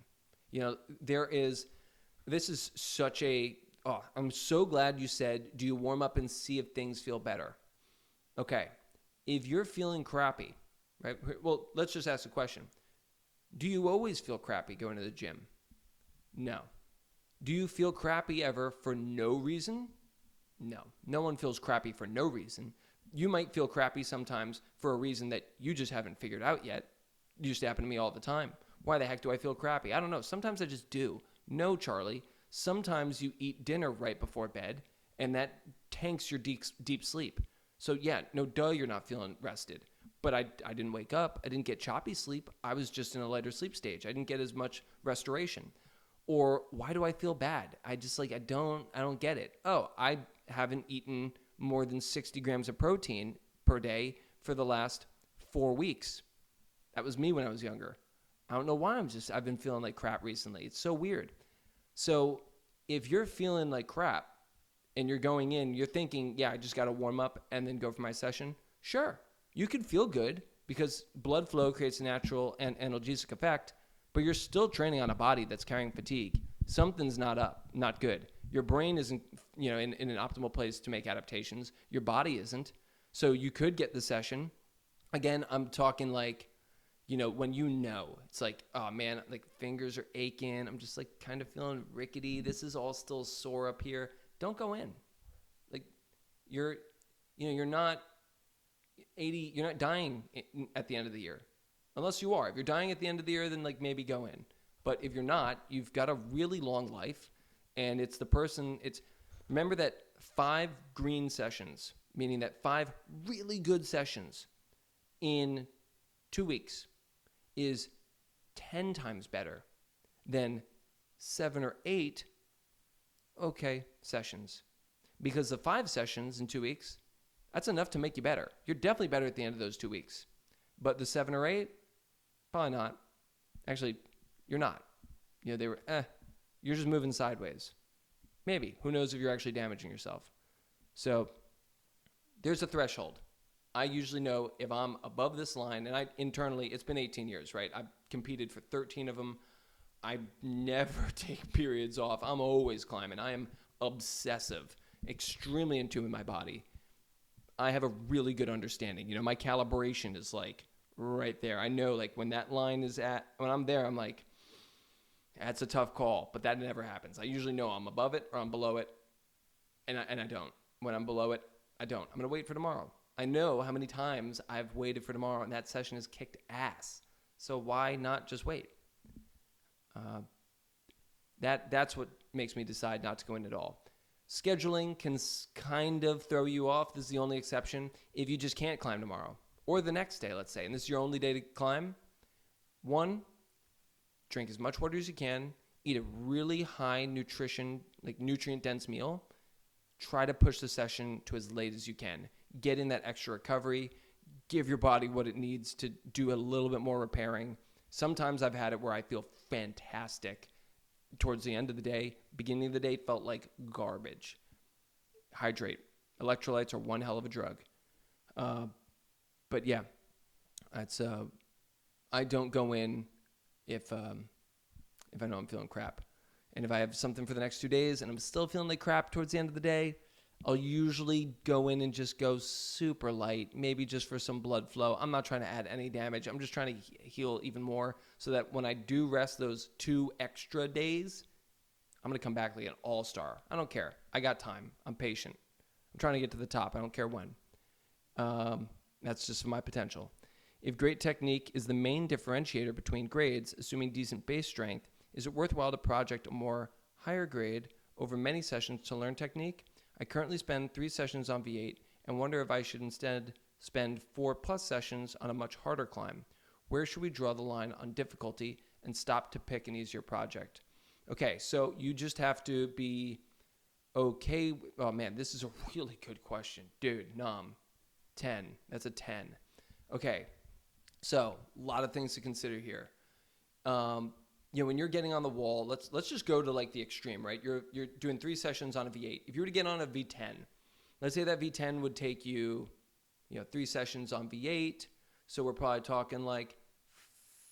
I'm so glad you said, do you warm up and see if things feel better? Okay, if you're feeling crappy, right? Well, let's just ask a question. Do you always feel crappy going to the gym? No. Do you feel crappy ever for no reason? No. No one feels crappy for no reason. You might feel crappy sometimes for a reason that you just haven't figured out yet. It used to happen to me all the time. Why the heck do I feel crappy? I don't know. Sometimes I just do. No, Charlie. Sometimes you eat dinner right before bed, and that tanks your deep sleep. So yeah, no, duh, you're not feeling rested. but I didn't wake up. I didn't get choppy sleep. I was just in a lighter sleep stage. I didn't get as much restoration. Or why do I feel bad? I just I don't get it. Oh, I haven't eaten more than 60 grams of protein per day for the last 4 weeks. That was me when I was younger. I don't know why I've been feeling like crap recently. It's so weird. So if you're feeling like crap and you're going in, you're thinking, yeah, I just got to warm up and then go for my session. Sure. You could feel good because blood flow creates a natural and analgesic effect, but you're still training on a body that's carrying fatigue. Something's not good. Your brain isn't, in an optimal place to make adaptations. Your body isn't. So you could get the session. Again, I'm talking when it's like, oh man, like fingers are aching. I'm just kind of feeling rickety. This is all still sore up here. Don't go in. You're not 80, you're not dying at the end of the year. Unless you are. If you're dying at the end of the year, then maybe go in. But if you're not, you've got a really long life. And remember that 5 green sessions, meaning that 5 really good sessions in 2 weeks is 10 times better than 7 or 8 okay sessions. Because the 5 sessions in 2 weeks, that's enough to make you better. You're definitely better at the end of those 2 weeks. But the 7 or 8, probably not. Actually, you're not. They were, you're just moving sideways. Maybe. Who knows if you're actually damaging yourself. So there's a threshold. I usually know if I'm above this line, and internally, it's been 18 years, right? I've competed for 13 of them. I never take periods off. I'm always climbing. I am obsessive, extremely in tune with my body. I have a really good understanding. My calibration is right there. I know when that line is when I'm there, I'm that's a tough call, but that never happens. I usually know I'm above it or I'm below it, and I don't. When I'm below it, I don't. I'm going to wait for tomorrow. I know how many times I've waited for tomorrow, and that session has kicked ass. So why not just wait? That's what makes me decide not to go in at all. Scheduling can kind of throw you off. This is the only exception. If you just can't climb tomorrow or the next day, let's say, and this is your only day to climb, 1, drink as much water as you can, eat a really high nutrient-dense meal. Try to push the session to as late as you can. Get in that extra recovery. Give your body what it needs to do a little bit more repairing. Sometimes I've had it where I feel fantastic towards the end of the day. Beginning of the day felt like garbage. Hydrate. Electrolytes are one hell of a drug. But yeah, that's I don't go in if I know I'm feeling crap. And if I have something for the next 2 days and I'm still feeling like crap towards the end of the day, I'll usually go in and just go super light, maybe just for some blood flow. I'm not trying to add any damage. I'm just trying to heal even more so that when I do rest those 2 extra days, I'm going to come back like an all-star. I don't care. I got time. I'm patient. I'm trying to get to the top. I don't care when. That's just my potential. If great technique is the main differentiator between grades, assuming decent base strength, is it worthwhile to project a more higher grade over many sessions to learn technique? I currently spend 3 sessions on V8 and wonder if I should instead spend 4+ sessions on a much harder climb. Where should we draw the line on difficulty and stop to pick an easier project? Okay, so you just have to be okay. Oh man, this is a really good question. Dude, 10. That's a 10. Okay, so a lot of things to consider here. When you're getting on the wall, let's just go to the extreme, right? You're doing 3 sessions on a V8. If you were to get on a V10, let's say that V10 would take you, 3 sessions on V8. So we're probably talking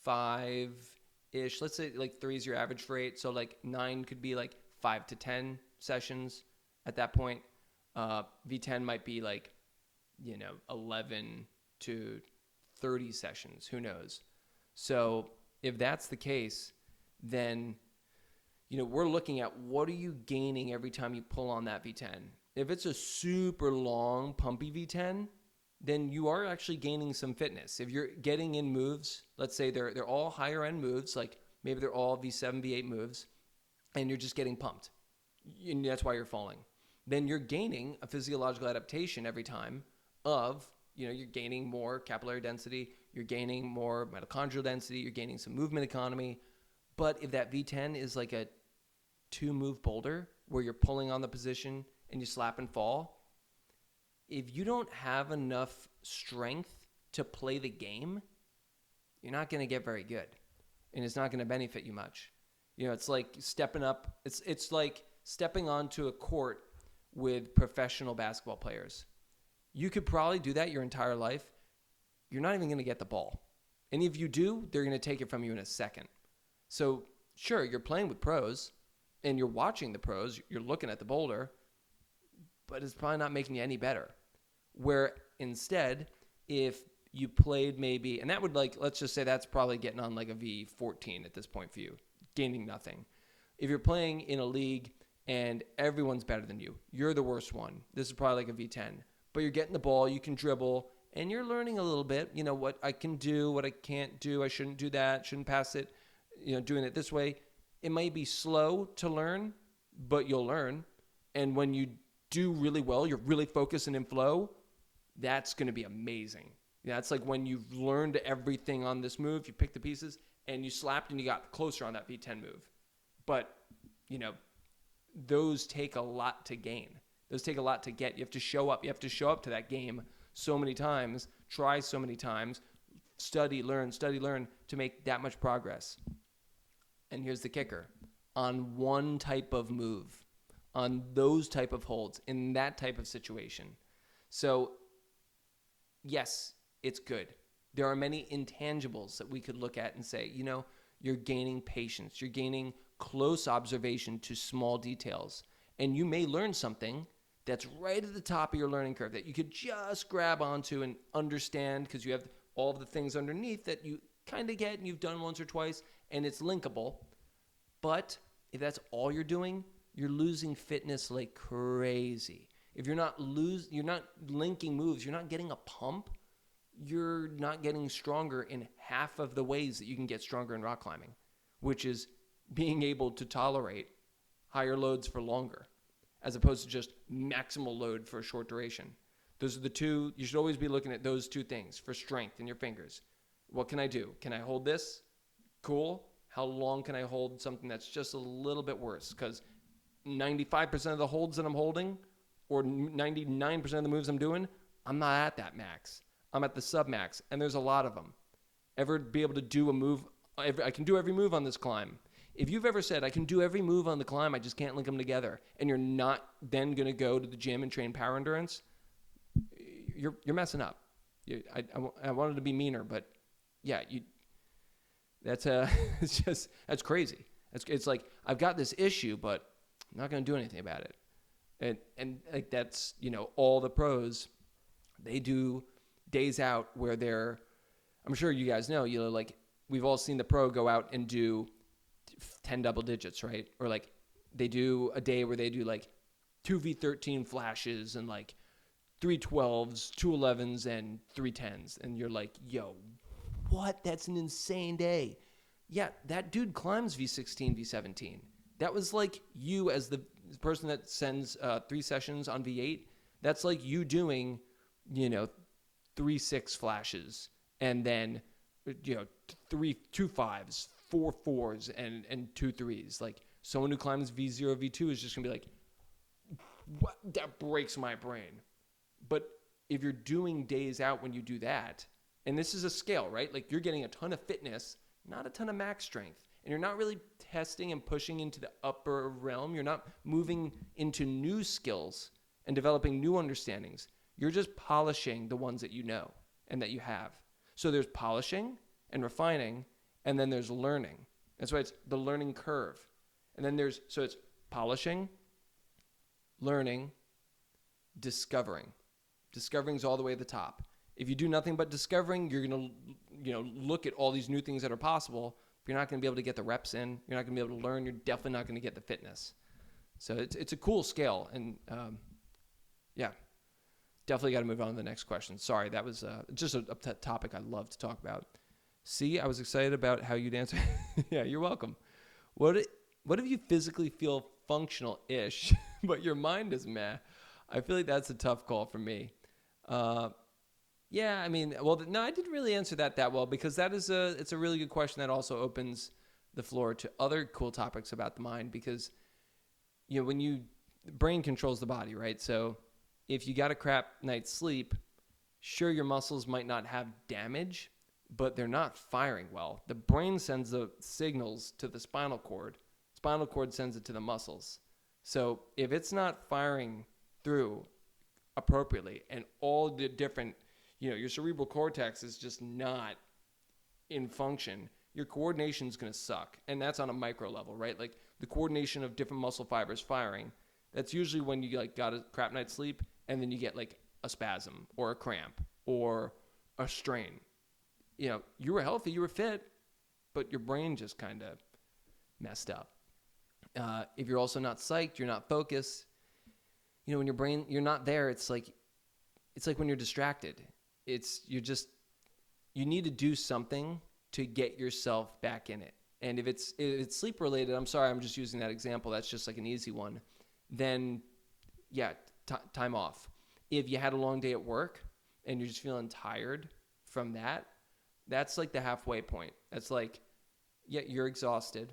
5-ish. Let's say 3 is your average for 8. So 9 could be 5 to 10 sessions at that point. V10 might be 11 to 30 sessions. Who knows? So if that's the case, then, we're looking at what are you gaining every time you pull on that V10. If it's a super long, pumpy V10, then you are actually gaining some fitness. If you're getting in moves, let's say they're all higher end moves, maybe they're all V7, V8 moves, and you're just getting pumped. And that's why you're falling. Then you're gaining a physiological adaptation every time of you're gaining more capillary density, you're gaining more mitochondrial density, you're gaining some movement economy. But if that V10 is like a 2-move boulder where you're pulling on the position and you slap and fall, if you don't have enough strength to play the game, you're not going to get very good, and it's not going to benefit you much. It's like stepping up. It's like stepping onto a court with professional basketball players. You could probably do that your entire life. You're not even going to get the ball. And if you do, they're going to take it from you in a second. So sure, you're playing with pros and you're watching the pros, you're looking at the boulder, but it's probably not making you any better. Where instead, if you played maybe, and that would let's just say that's probably getting on like a V14 at this point for you, gaining nothing. If you're playing in a league and everyone's better than you, you're the worst one. This is probably like a V10, but you're getting the ball, you can dribble, and you're learning a little bit, what I can do, what I can't do, I shouldn't do that, shouldn't pass it, doing it this way. It might be slow to learn, but you'll learn. And when you do really well, you're really focused and in flow, that's going to be amazing. It's like when you've learned everything on this move, you pick the pieces, and you slapped and you got closer on that V10 move. But, those take a lot to gain. Those take a lot to get. You have to show up. You have to show up to that game so many times, try so many times, study, learn to make that much progress. And here's the kicker. On one type of move, on those type of holds, in that type of situation. So, yes, it's good. There are many intangibles that we could look at and say, you're gaining patience. You're gaining close observation to small details. And you may learn something that's right at the top of your learning curve that you could just grab onto and understand because you have all of the things underneath that you kind of get and you've done once or twice and it's linkable. But if that's all you're doing, you're losing fitness like crazy. If you're not linking moves, you're not getting a pump, you're not getting stronger in half of the ways that you can get stronger in rock climbing, which is being able to tolerate higher loads for longer, as opposed to just maximal load for a short duration. Those are the two. You should always be looking at those two things for strength in your fingers. What can I do? Can I hold this? Cool. How long can I hold something that's just a little bit worse? Because 95% of the holds that I'm holding or 99% of the moves I'm doing, I'm not at that max. I'm at the sub-max, and there's a lot of them. Ever be able to do a move? I can do every move on this climb. If you've ever said, I can do every move on the climb, I just can't link them together, and you're not then going to go to the gym and train power endurance, you're messing up. I wanted to be meaner, but yeah, that's crazy. It's like, I've got this issue, but I'm not going to do anything about it. And like that's, all the pros, they do days out where I'm sure you guys know, like we've all seen the pro go out and do 10 double digits, right? Or like they do a day where they do like 2 V13 flashes and like 3 12s, 2 11s, and 3 10s. And you're like, yo, what? That's an insane day. Yeah, that dude climbs V16, V17. That was like you as the person that sends 3 sessions on V8. That's like you doing, 3 6 flashes and then, 2 5s, 4 4s, and 2 3s. Like someone who climbs V0, V2 is just gonna be like, what? That breaks my brain. But if you're doing days out when you do that, and this is a scale, right? Like you're getting a ton of fitness, not a ton of max strength. And you're not really testing and pushing into the upper realm. You're not moving into new skills and developing new understandings. You're just polishing the ones that you know and that you have. So there's polishing and refining, and then there's learning. That's why it's the learning curve. And then so it's polishing, learning, discovering. Discovering is all the way at the top. If you do nothing but discovering, you're going to, look at all these new things that are possible. If you're not going to be able to get the reps in, you're not going to be able to learn, you're definitely not going to get the fitness. So it's a cool scale. And yeah, definitely got to move on to the next question. Sorry, that was just a topic I love to talk about. See, I was excited about how you'd answer. Yeah, you're welcome. What if you physically feel functional-ish, but your mind is meh? I feel like that's a tough call for me. Yeah, I mean, well, no, I didn't really answer that well because it's a really good question that also opens the floor to other cool topics about the mind because, when the brain controls the body, right? So if you got a crap night's sleep, sure, your muscles might not have damage, but they're not firing well. The brain sends the signals to the spinal cord. Spinal cord sends it to the muscles. So if it's not firing through appropriately and all the different, your cerebral cortex is just not in function, your coordination is going to suck. And that's on a micro level, right? Like the coordination of different muscle fibers firing. That's usually when you got a crap night's sleep and then you get like a spasm or a cramp or a strain. You were healthy, you were fit, but your brain just kind of messed up. If you're also not psyched, you're not focused, when your brain, you're not there, it's like when you're distracted. You need to do something to get yourself back in it. And if it's sleep related, I'm sorry, I'm just using that example. That's just like an easy one. Then, yeah, time off. If you had a long day at work and you're just feeling tired from that, that's like the halfway point. That's like, yeah, you're exhausted,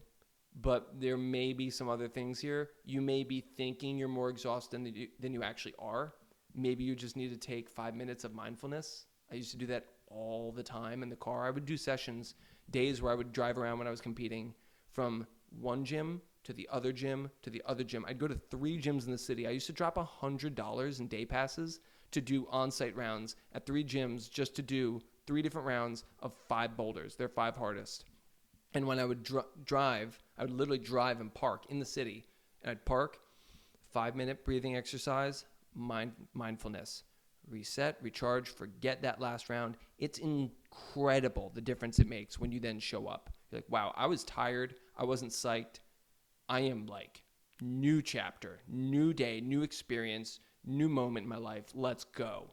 but there may be some other things here. You may be thinking you're more exhausted than you actually are. Maybe you just need to take 5 minutes of mindfulness. I used to do that all the time in the car. I would do sessions, days where I would drive around when I was competing from one gym to the other gym to the other gym. I'd go to 3 gyms in the city. I used to drop $100 in day passes to do on-site rounds at 3 gyms just to do 3 different rounds of 5 boulders. They're 5 hardest. And when I would drive, I would literally drive and park in the city. And I'd park, 5-minute breathing exercise, mindfulness, reset, recharge, forget that last round. It's incredible the difference it makes when you then show up. You're like, wow, I was tired. I wasn't psyched. I am like, new chapter, new day, new experience, new moment in my life. Let's go.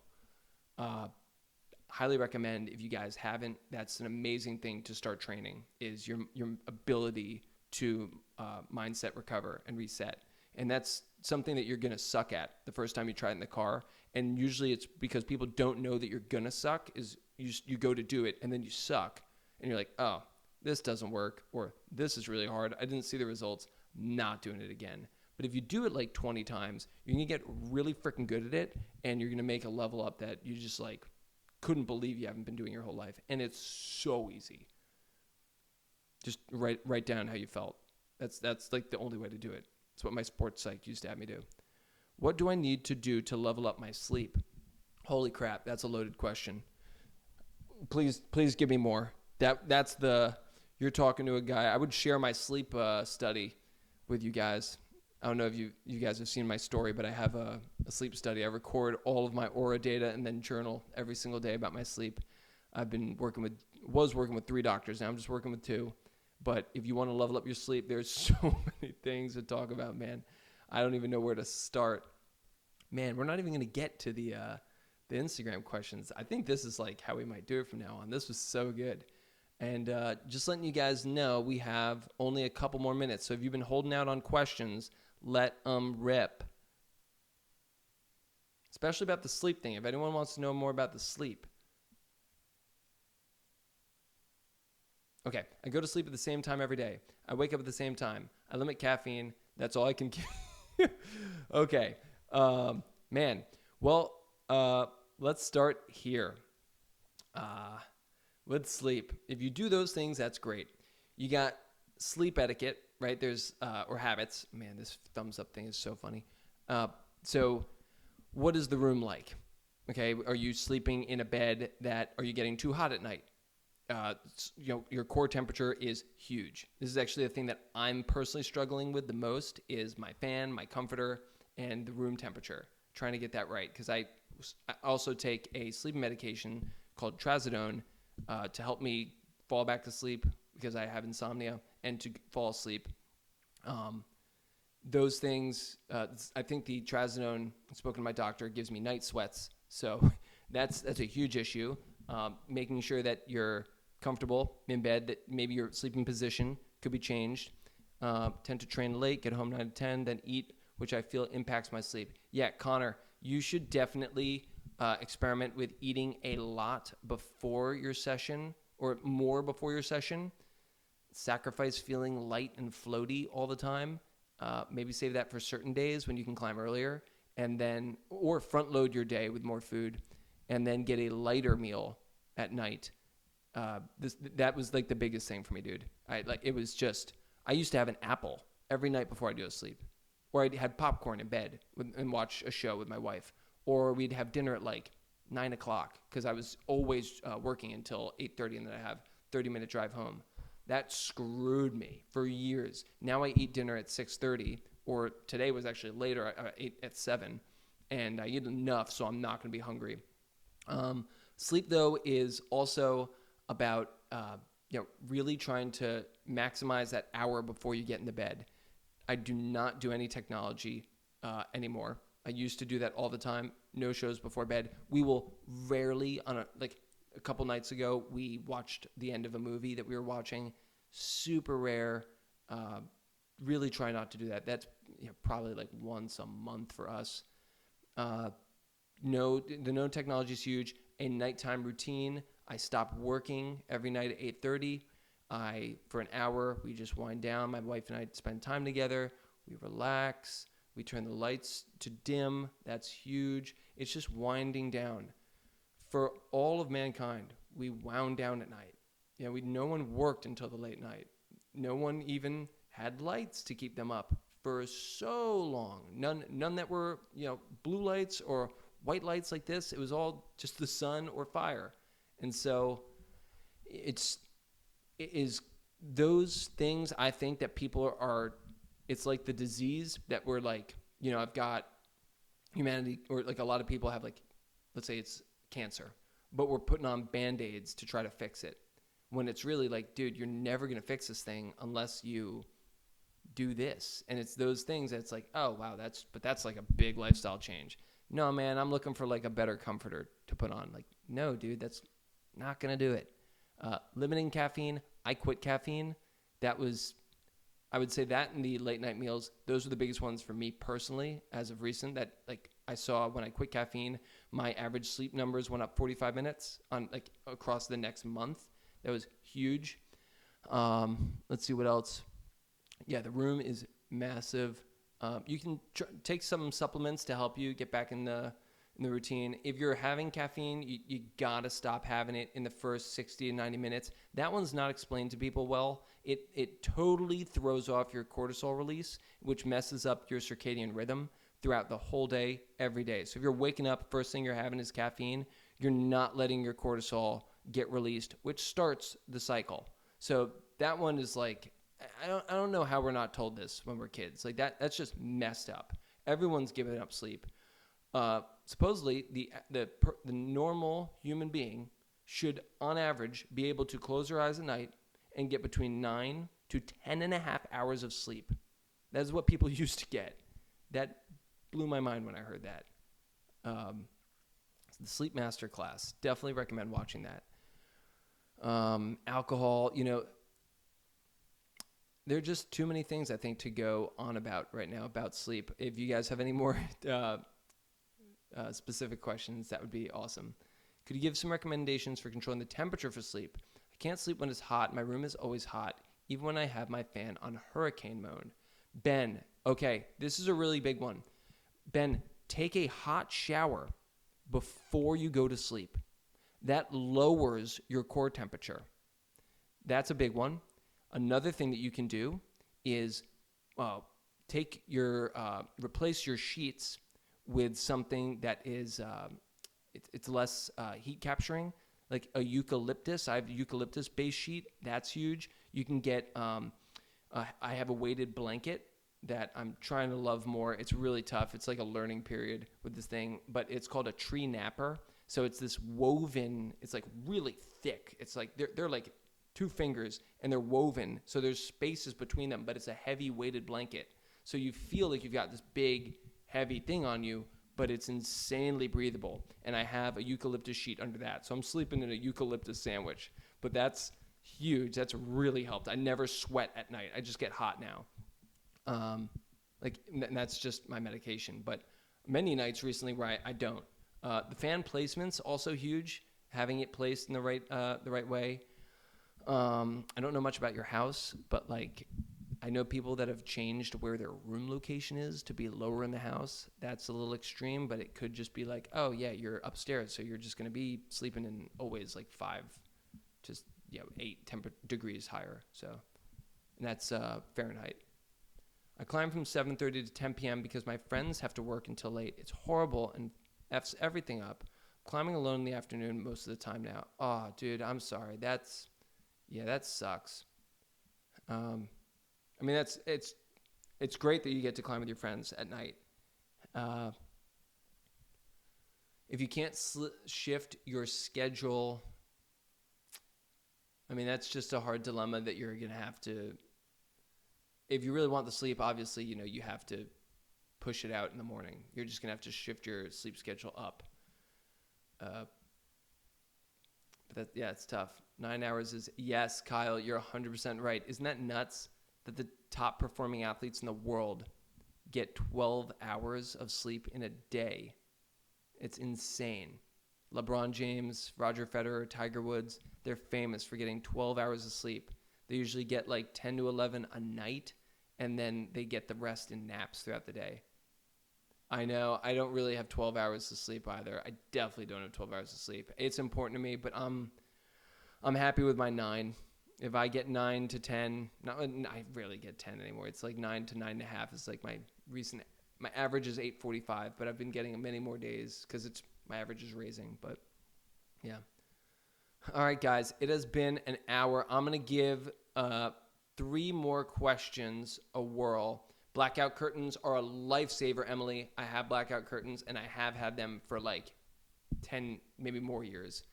Highly recommend if you guys haven't. That's an amazing thing to start training is your ability to mindset recover and reset. And that's something that you're going to suck at the first time you try it in the car. And usually it's because people don't know that you're going to suck is you go to do it and then you suck and you're like, oh, this doesn't work or this is really hard. I didn't see the results. Not doing it again. But if you do it like 20 times, you're going to get really freaking good at it and you're going to make a level up that you just like couldn't believe you haven't been doing your whole life. And it's so easy. Just write down how you felt. That's like the only way to do it. It's what my sports psych used to have me do. What do I need to do to level up my sleep? Holy crap, that's a loaded question. Please give me more. You're talking to a guy. I would share my sleep study with you guys. I don't know if you guys have seen my story, but I have a sleep study. I record all of my aura data and then journal every single day about my sleep. I've been was working with 3 doctors. Now I'm just working with 2. But if you want to level up your sleep, there's so many things to talk about, man. I don't even know where to start. Man, we're not even going to get to the Instagram questions. I think this is like how we might do it from now on. This was so good. And just letting you guys know, we have only a couple more minutes. So if you've been holding out on questions, let them rip. Especially about the sleep thing. If anyone wants to know more about the sleep. Okay, I go to sleep at the same time every day. I wake up at the same time. I limit caffeine. That's all I can give. Okay, man. Well, let's start here. With sleep. If you do those things, that's great. You got sleep etiquette, right? There's, or habits. Man, this thumbs up thing is so funny. So what is the room like? Okay, are you sleeping in a bed are you getting too hot at night? Your core temperature is huge. This is actually the thing that I'm personally struggling with the most is my fan, my comforter, and the room temperature. Trying to get that right because I also take a sleep medication called trazodone to help me fall back to sleep because I have insomnia and to fall asleep. Those things, I think the trazodone, spoken to my doctor, gives me night sweats. So that's a huge issue. Making sure that you're comfortable in bed, that maybe your sleeping position could be changed. Tend to train late, get home 9 to 10, then eat, which I feel impacts my sleep. Yeah, Connor, you should definitely experiment with eating a lot before your session or more before your session. Sacrifice feeling light and floaty all the time. Maybe save that for certain days when you can climb earlier, and then, or front load your day with more food, and then get a lighter meal at night. That was like the biggest thing for me, dude. It was just, I used to have an apple every night before I'd go to sleep, or I'd had popcorn in bed and watch a show with my wife, or we'd have dinner at like 9 o'clock because I was always working until 8:30, and then I have 30-minute drive home. That screwed me for years. Now I eat dinner at 6:30, or today was actually later. I ate at 7, and I eat enough so I'm not going to be hungry. Sleep, though, is also about really trying to maximize that hour before you get into bed. I do not do any technology anymore. I used to do that all the time. No shows before bed. We will rarely, a couple nights ago, we watched the end of a movie that we were watching. Super rare. Really try not to do that. That's probably like once a month for us. The no technology is huge. A nighttime routine. I stop working every night at 8:30. For an hour, we just wind down. My wife and I spend time together. We relax. We turn the lights to dim. That's huge. It's just winding down. For all of mankind, we wound down at night. No one worked until the late night. No one even had lights to keep them up for so long. None that were, blue lights or white lights like this. It was all just the sun or fire. And so it is those things, I think, that people are, it's like the disease that we're like, I've got humanity, or like a lot of people have, like, let's say it's cancer, but we're putting on Band-Aids to try to fix it. When it's really like, dude, you're never going to fix this thing unless you do this. And it's those things that's like, oh, wow, that's like a big lifestyle change. No, man, I'm looking for like a better comforter to put on. Like, no, dude, that's not going to do it. Limiting caffeine. I quit caffeine. I would say that and the late night meals, those are the biggest ones for me personally as of recent, that like I saw when I quit caffeine, my average sleep numbers went up 45 minutes on like across the next month. That was huge. Let's see what else. Yeah, the room is massive. You can take some supplements to help you get back in the routine. If you're having caffeine, you gotta stop having it in the first 60 to 90 minutes. That one's not explained to people well. It totally throws off your cortisol release, which messes up your circadian rhythm throughout the whole day, every day. So if you're waking up, first thing you're having is caffeine, you're not letting your cortisol get released, which starts the cycle. So that one is like, I don't know how we're not told this when we're kids. Like that's just messed up. Everyone's giving up sleep. Supposedly the normal human being should, on average, be able to close their eyes at night and get between 9 to 10 and a half hours of sleep. That is what people used to get. That blew my mind when I heard that. The Sleep Master class, definitely recommend watching that. Alcohol, there are just too many things, I think, to go on about right now about sleep. If you guys have any more specific questions, that would be awesome. Could you give some recommendations for controlling the temperature for sleep? I can't sleep when it's hot. My room is always hot, even when I have my fan on hurricane mode. Ben, okay, this is a really big one. Ben, take a hot shower before you go to sleep. That lowers your core temperature. That's a big one. Another thing that you can do is replace your sheets with something that is it's less heat capturing, like a eucalyptus. I have a eucalyptus base sheet. That's huge. You can get I have a weighted blanket that I'm trying to love more. It's really tough. It's like a learning period with this thing, but it's called a tree napper. So it's this woven, it's like really thick. It's like they're like 2 fingers and they're woven. So there's spaces between them, but it's a heavy weighted blanket. So you feel like you've got this big, heavy thing on you, but it's insanely breathable. And I have a eucalyptus sheet under that. So I'm sleeping in a eucalyptus sandwich, but that's huge. That's really helped. I never sweat at night. I just get hot now. And that's just my medication. But many nights recently where I don't. The fan placement's also huge. Having it placed in the right way. I don't know much about your house, but like I know people that have changed where their room location is to be lower in the house. That's a little extreme, but it could just be like, oh yeah, you're upstairs, so you're just going to be sleeping in always like 5 to 8 degrees higher. So, and that's Fahrenheit. I climb from 7:30 to 10 p.m. because my friends have to work until late. It's horrible and F's everything up. Climbing alone in the afternoon most of the time now. Oh, dude, I'm sorry. That sucks. I mean, it's great that you get to climb with your friends at night. If you can't shift your schedule, I mean, that's just a hard dilemma that you're going to have to, if you really want the sleep, obviously, you have to push it out in the morning. You're just going to have to shift your sleep schedule up. But it's tough. 9 hours is, yes, Kyle, you're 100% right. Isn't that nuts that the top performing athletes in the world get 12 hours of sleep in a day? It's insane. LeBron James, Roger Federer, Tiger Woods, they're famous for getting 12 hours of sleep. They usually get like 10 to 11 a night, and then they get the rest in naps throughout the day. I know I don't really have 12 hours of sleep either. I definitely don't have 12 hours of sleep. It's important to me, but I'm happy with my 9. If I get 9 to 10, I rarely get 10 anymore. It's like 9 to 9.5 is like my average is 8:45, but I've been getting many more days because my average is raising. But yeah. All right, guys, it has been an hour. I'm going to give 3 more questions a whirl. Blackout curtains are a lifesaver, Emily. I have blackout curtains, and I have had them for like 10, maybe more years.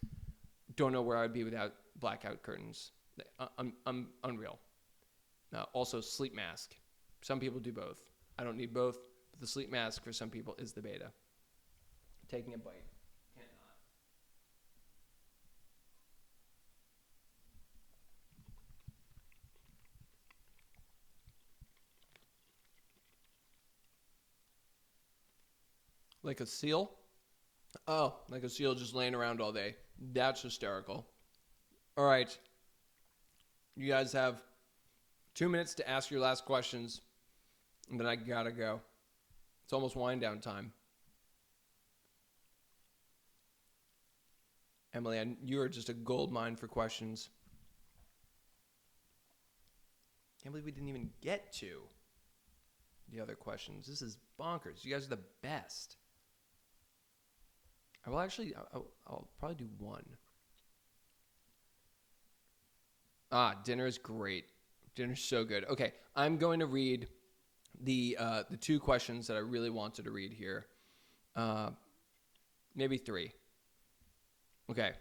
Don't know where I would be without blackout curtains. I'm unreal. Also, sleep mask. Some people do both. I don't need both, but the sleep mask for some people is the beta. Taking a bite. Cannot. Like a seal? Oh, like a seal just laying around all day. That's hysterical. All right. You guys have 2 minutes to ask your last questions, and then I gotta go. It's almost wind down time. Emily, you are just a gold mine for questions. Can't believe we didn't even get to the other questions. This is bonkers. You guys are the best. I'll probably do one. Dinner is great. Dinner's so good. Okay, I'm going to read the 2 questions that I really wanted to read here. Maybe 3. Okay,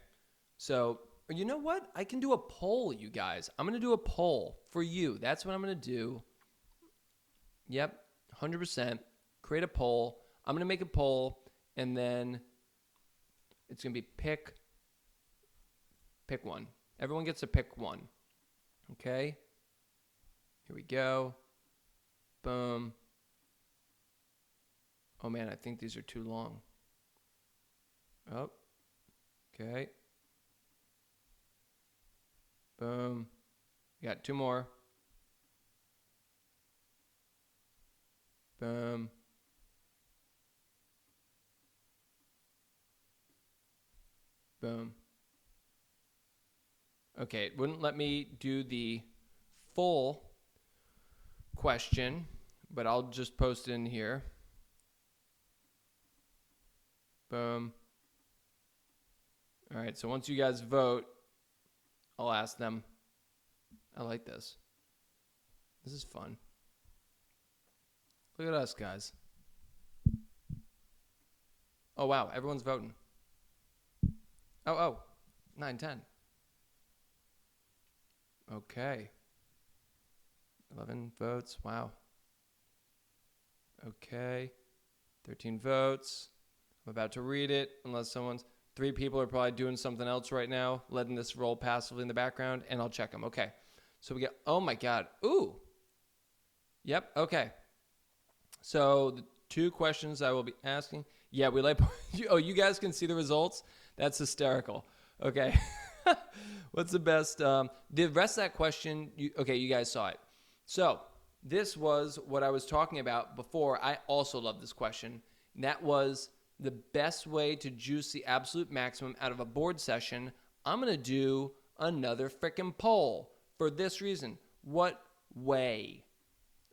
so you know what? I can do a poll, you guys. I'm going to do a poll for you. That's what I'm going to do. Yep, 100%. Create a poll. I'm going to make a poll, and then it's going to be pick one. Everyone gets to pick one. Okay? Here we go. Boom. Oh, man, I think these are too long. Oh. Okay. Boom. We got 2 more. Boom. Boom. Okay, it wouldn't let me do the full question, but I'll just post it in here. Boom. All right, so once you guys vote, I'll ask them. I like this. This is fun. Look at us, guys. Oh, wow, everyone's voting. Oh, 9, 10. Okay. 11 votes. Wow. Okay. 13 votes. I'm about to read it unless 3 people are probably doing something else right now, letting this roll passively in the background, and I'll check them. Okay. So we get, oh my God. Ooh. Yep. Okay. So the 2 questions I will be asking, Yeah, we like. Oh, you guys can see the results? That's hysterical. Okay. What's the best? The rest of that question, okay, you guys saw it. So this was what I was talking about before. I also love this question. And that was the best way to juice the absolute maximum out of a board session. I'm going to do another freaking poll for this reason. What way?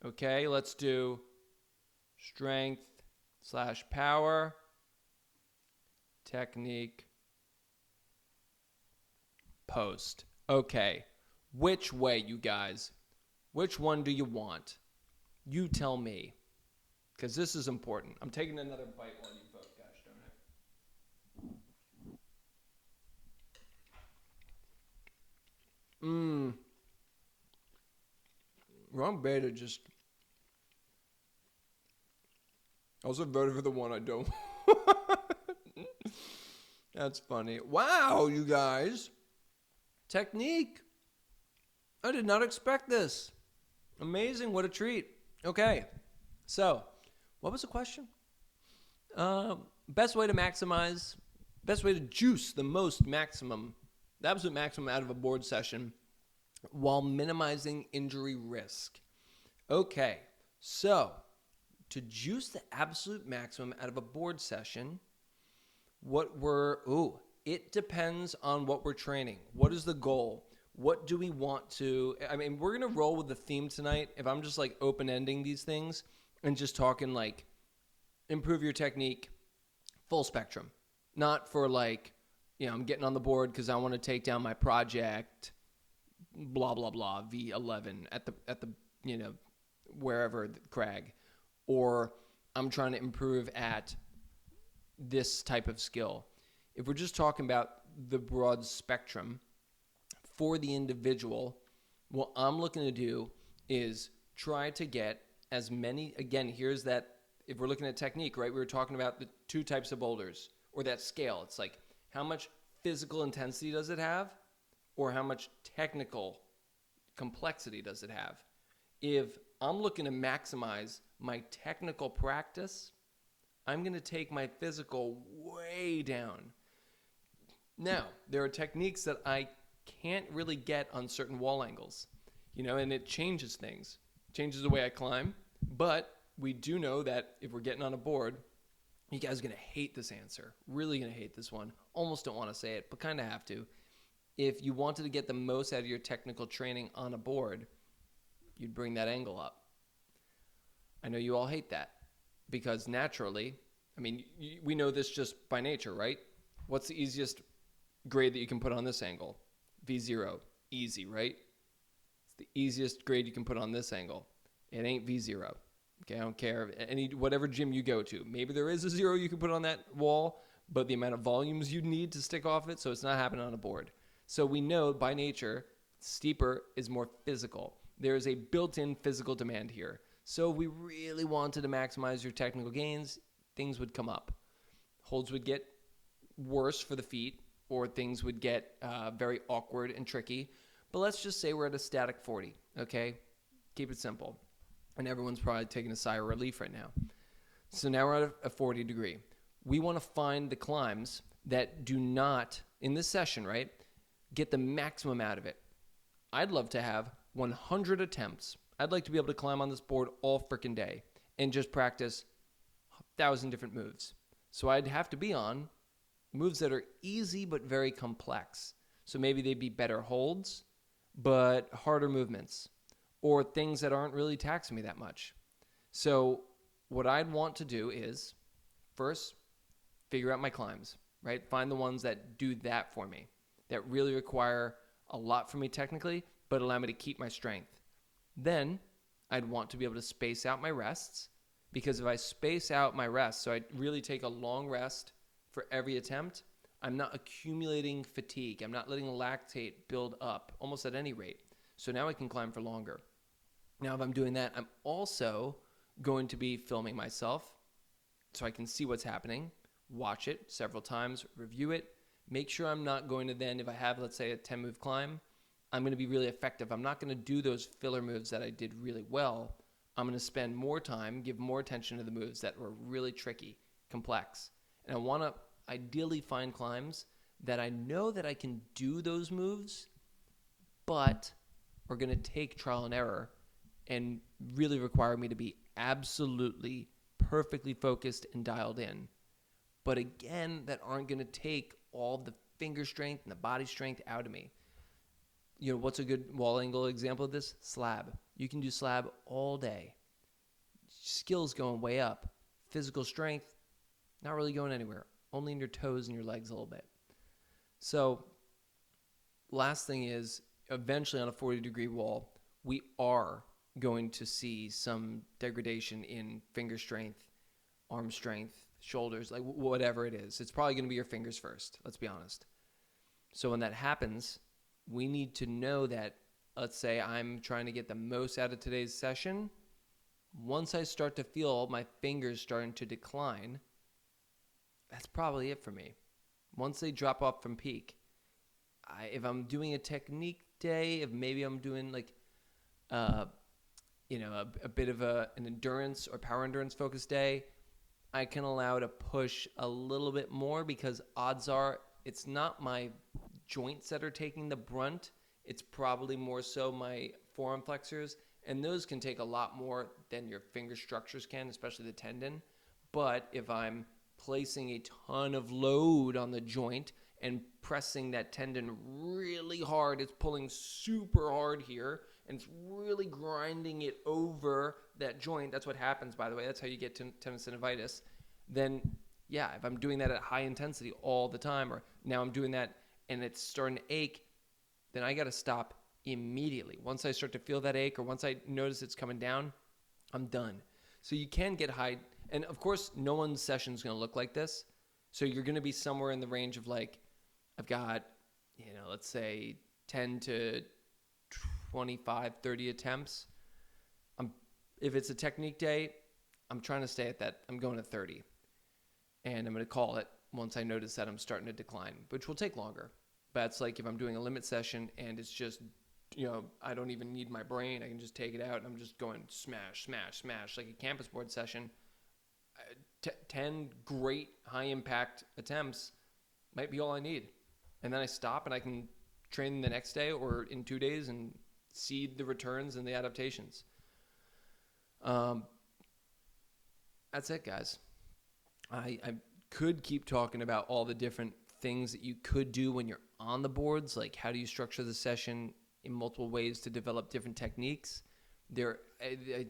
Okay, let's do strength/power, technique, post. Okay, which way, you guys? Which one do you want? You tell me, because this is important. I'm taking another bite while you vote. Gosh darn it. Wrong beta just. I also voted for the one I don't. That's funny. Wow, you guys. Technique. I did not expect this. Amazing. What a treat. Okay. So, what was the question? Best way to maximize, best way to juice the absolute maximum out of a board session while minimizing injury risk. Okay. So, to juice the absolute maximum out of a board session, it depends on what we're training. What is the goal? What do we want to, we're going to roll with the theme tonight. If I'm just like open-ending these things and just talking like improve your technique, full spectrum, not for like, I'm getting on the board because I want to take down my project, blah, blah, blah, V11 at the, wherever, crag, or I'm trying to improve at this type of skill. If we're just talking about the broad spectrum for the individual, what I'm looking to do is try to get as many, again, here's that, if we're looking at technique, right? We were talking about the two types of boulders or that scale. It's like how much physical intensity does it have or how much technical complexity does it have? If I'm looking to maximize my technical practice, I'm going to take my physical way down. Now, there are techniques that I can't really get on certain wall angles, and it changes things, changes the way I climb. But we do know that if we're getting on a board, you guys are going to hate this answer, really going to hate this one. Almost don't want to say it, but kind of have to. If you wanted to get the most out of your technical training on a board, you'd bring that angle up. I know you all hate that because naturally, we know this just by nature, right? What's the easiest grade that you can put on this angle? V0. Easy, right? It's the easiest grade you can put on this angle. It ain't V0. Okay, I don't care. Whatever gym you go to. Maybe there is a 0 you can put on that wall, but the amount of volumes you need to stick off it, so it's not happening on a board. So we know by nature, steeper is more physical. There is a built-in physical demand here. So if we really wanted to maximize your technical gains, things would come up. Holds would get worse for the feet, or things would get very awkward and tricky. But let's just say we're at a static 40, okay? Keep it simple. And everyone's probably taking a sigh of relief right now. So now we're at a 40 degree. We want to find the climbs that do not, in this session, right, get the maximum out of it. I'd love to have 100 attempts. I'd like to be able to climb on this board all freaking day and just practice 1,000 different moves. So I'd have to be on moves that are easy but very complex. So maybe they'd be better holds, but harder movements, or things that aren't really taxing me that much. So what I'd want to do is first figure out my climbs, right? Find the ones that do that for me, that really require a lot from me technically, but allow me to keep my strength. Then I'd want to be able to space out my rests, because if I space out my rests, so I really take a long rest for every attempt, I'm not accumulating fatigue. I'm not letting lactate build up almost at any rate. So now I can climb for longer. Now, if I'm doing that, I'm also going to be filming myself so I can see what's happening, watch it several times, review it, make sure I'm not going to then, if I have, let's say, a 10-move climb, I'm going to be really effective. I'm not going to do those filler moves that I did really well. I'm going to spend more time, give more attention to the moves that were really tricky, complex. And I want to ideally find climbs that I know that I can do those moves, but are going to take trial and error and really require me to be absolutely perfectly focused and dialed in. But again, that aren't going to take all the finger strength and the body strength out of me. You know, what's a good wall angle example of this? Slab. You can do slab all day. Skills going way up. Physical strength, not really going anywhere. Only in your toes and your legs a little bit. So, last thing is, eventually on a 40-degree wall, we are going to see some degradation in finger strength, arm strength, shoulders, like whatever it is. It's probably going to be your fingers first, let's be honest. So when that happens, we need to know that, let's say I'm trying to get the most out of today's session. Once I start to feel my fingers starting to decline, that's probably it for me. Once they drop off from peak, if I'm doing a technique day, if maybe I'm doing like, a bit of an endurance or power endurance focused day, I can allow to push a little bit more because odds are it's not my joints that are taking the brunt. It's probably more so my forearm flexors, and those can take a lot more than your finger structures can, especially the tendon. But if I'm placing a ton of load on the joint and pressing that tendon really hard, it's pulling super hard here, and it's really grinding it over that joint. That's what happens, by the way. That's how you get tendinosynovitis. Then, yeah, if I'm doing that at high intensity all the time, or now I'm doing that and it's starting to ache, then I got to stop immediately. Once I start to feel that ache or once I notice it's coming down, I'm done. So you can get high. And, of course, no one's session is going to look like this. So you're going to be somewhere in the range of, like, I've got, let's say 10 to 25, 30 attempts. If it's a technique day, I'm trying to stay at that. I'm going to 30. And I'm going to call it once I notice that I'm starting to decline, which will take longer. But it's like if I'm doing a limit session and it's just, I don't even need my brain. I can just take it out and I'm just going smash, smash, smash. Like a campus board session, 10 great high impact attempts might be all I need. And then I stop and I can train the next day or in 2 days and see the returns and the adaptations. That's it, guys. I could keep talking about all the different things that you could do when you're on the boards, like how do you structure the session in multiple ways to develop different techniques. There's a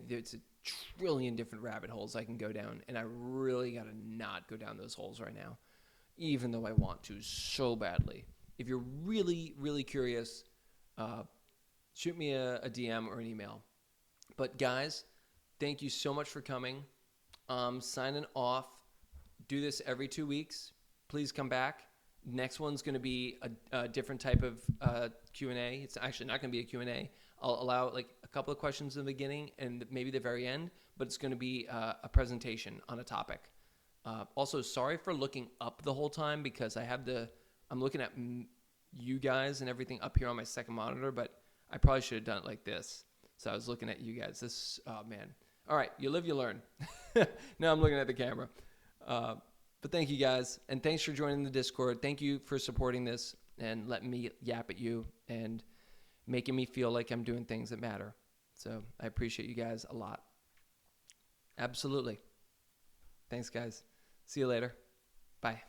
trillion different rabbit holes I can go down, and I really got to not go down those holes right now, even though I want to so badly. If you're really, really curious, shoot me a DM or an email. But guys, thank you so much for coming. Signing off. Do this every 2 weeks. Please come back. Next one's going to be a different type of Q&A. It's actually not going to be a Q&A. I'll allow like a couple of questions in the beginning and maybe the very end, but it's going to be a presentation on a topic. Also, sorry for looking up the whole time because I'm looking at you guys and everything up here on my second monitor, but I probably should have done it like this. So I was looking at you guys. Oh man. All right, you live, you learn. Now I'm looking at the camera. But thank you guys, and thanks for joining the Discord. Thank you for supporting this and letting me yap at you and making me feel like I'm doing things that matter. So I appreciate you guys a lot. Absolutely. Thanks, guys. See you later. Bye.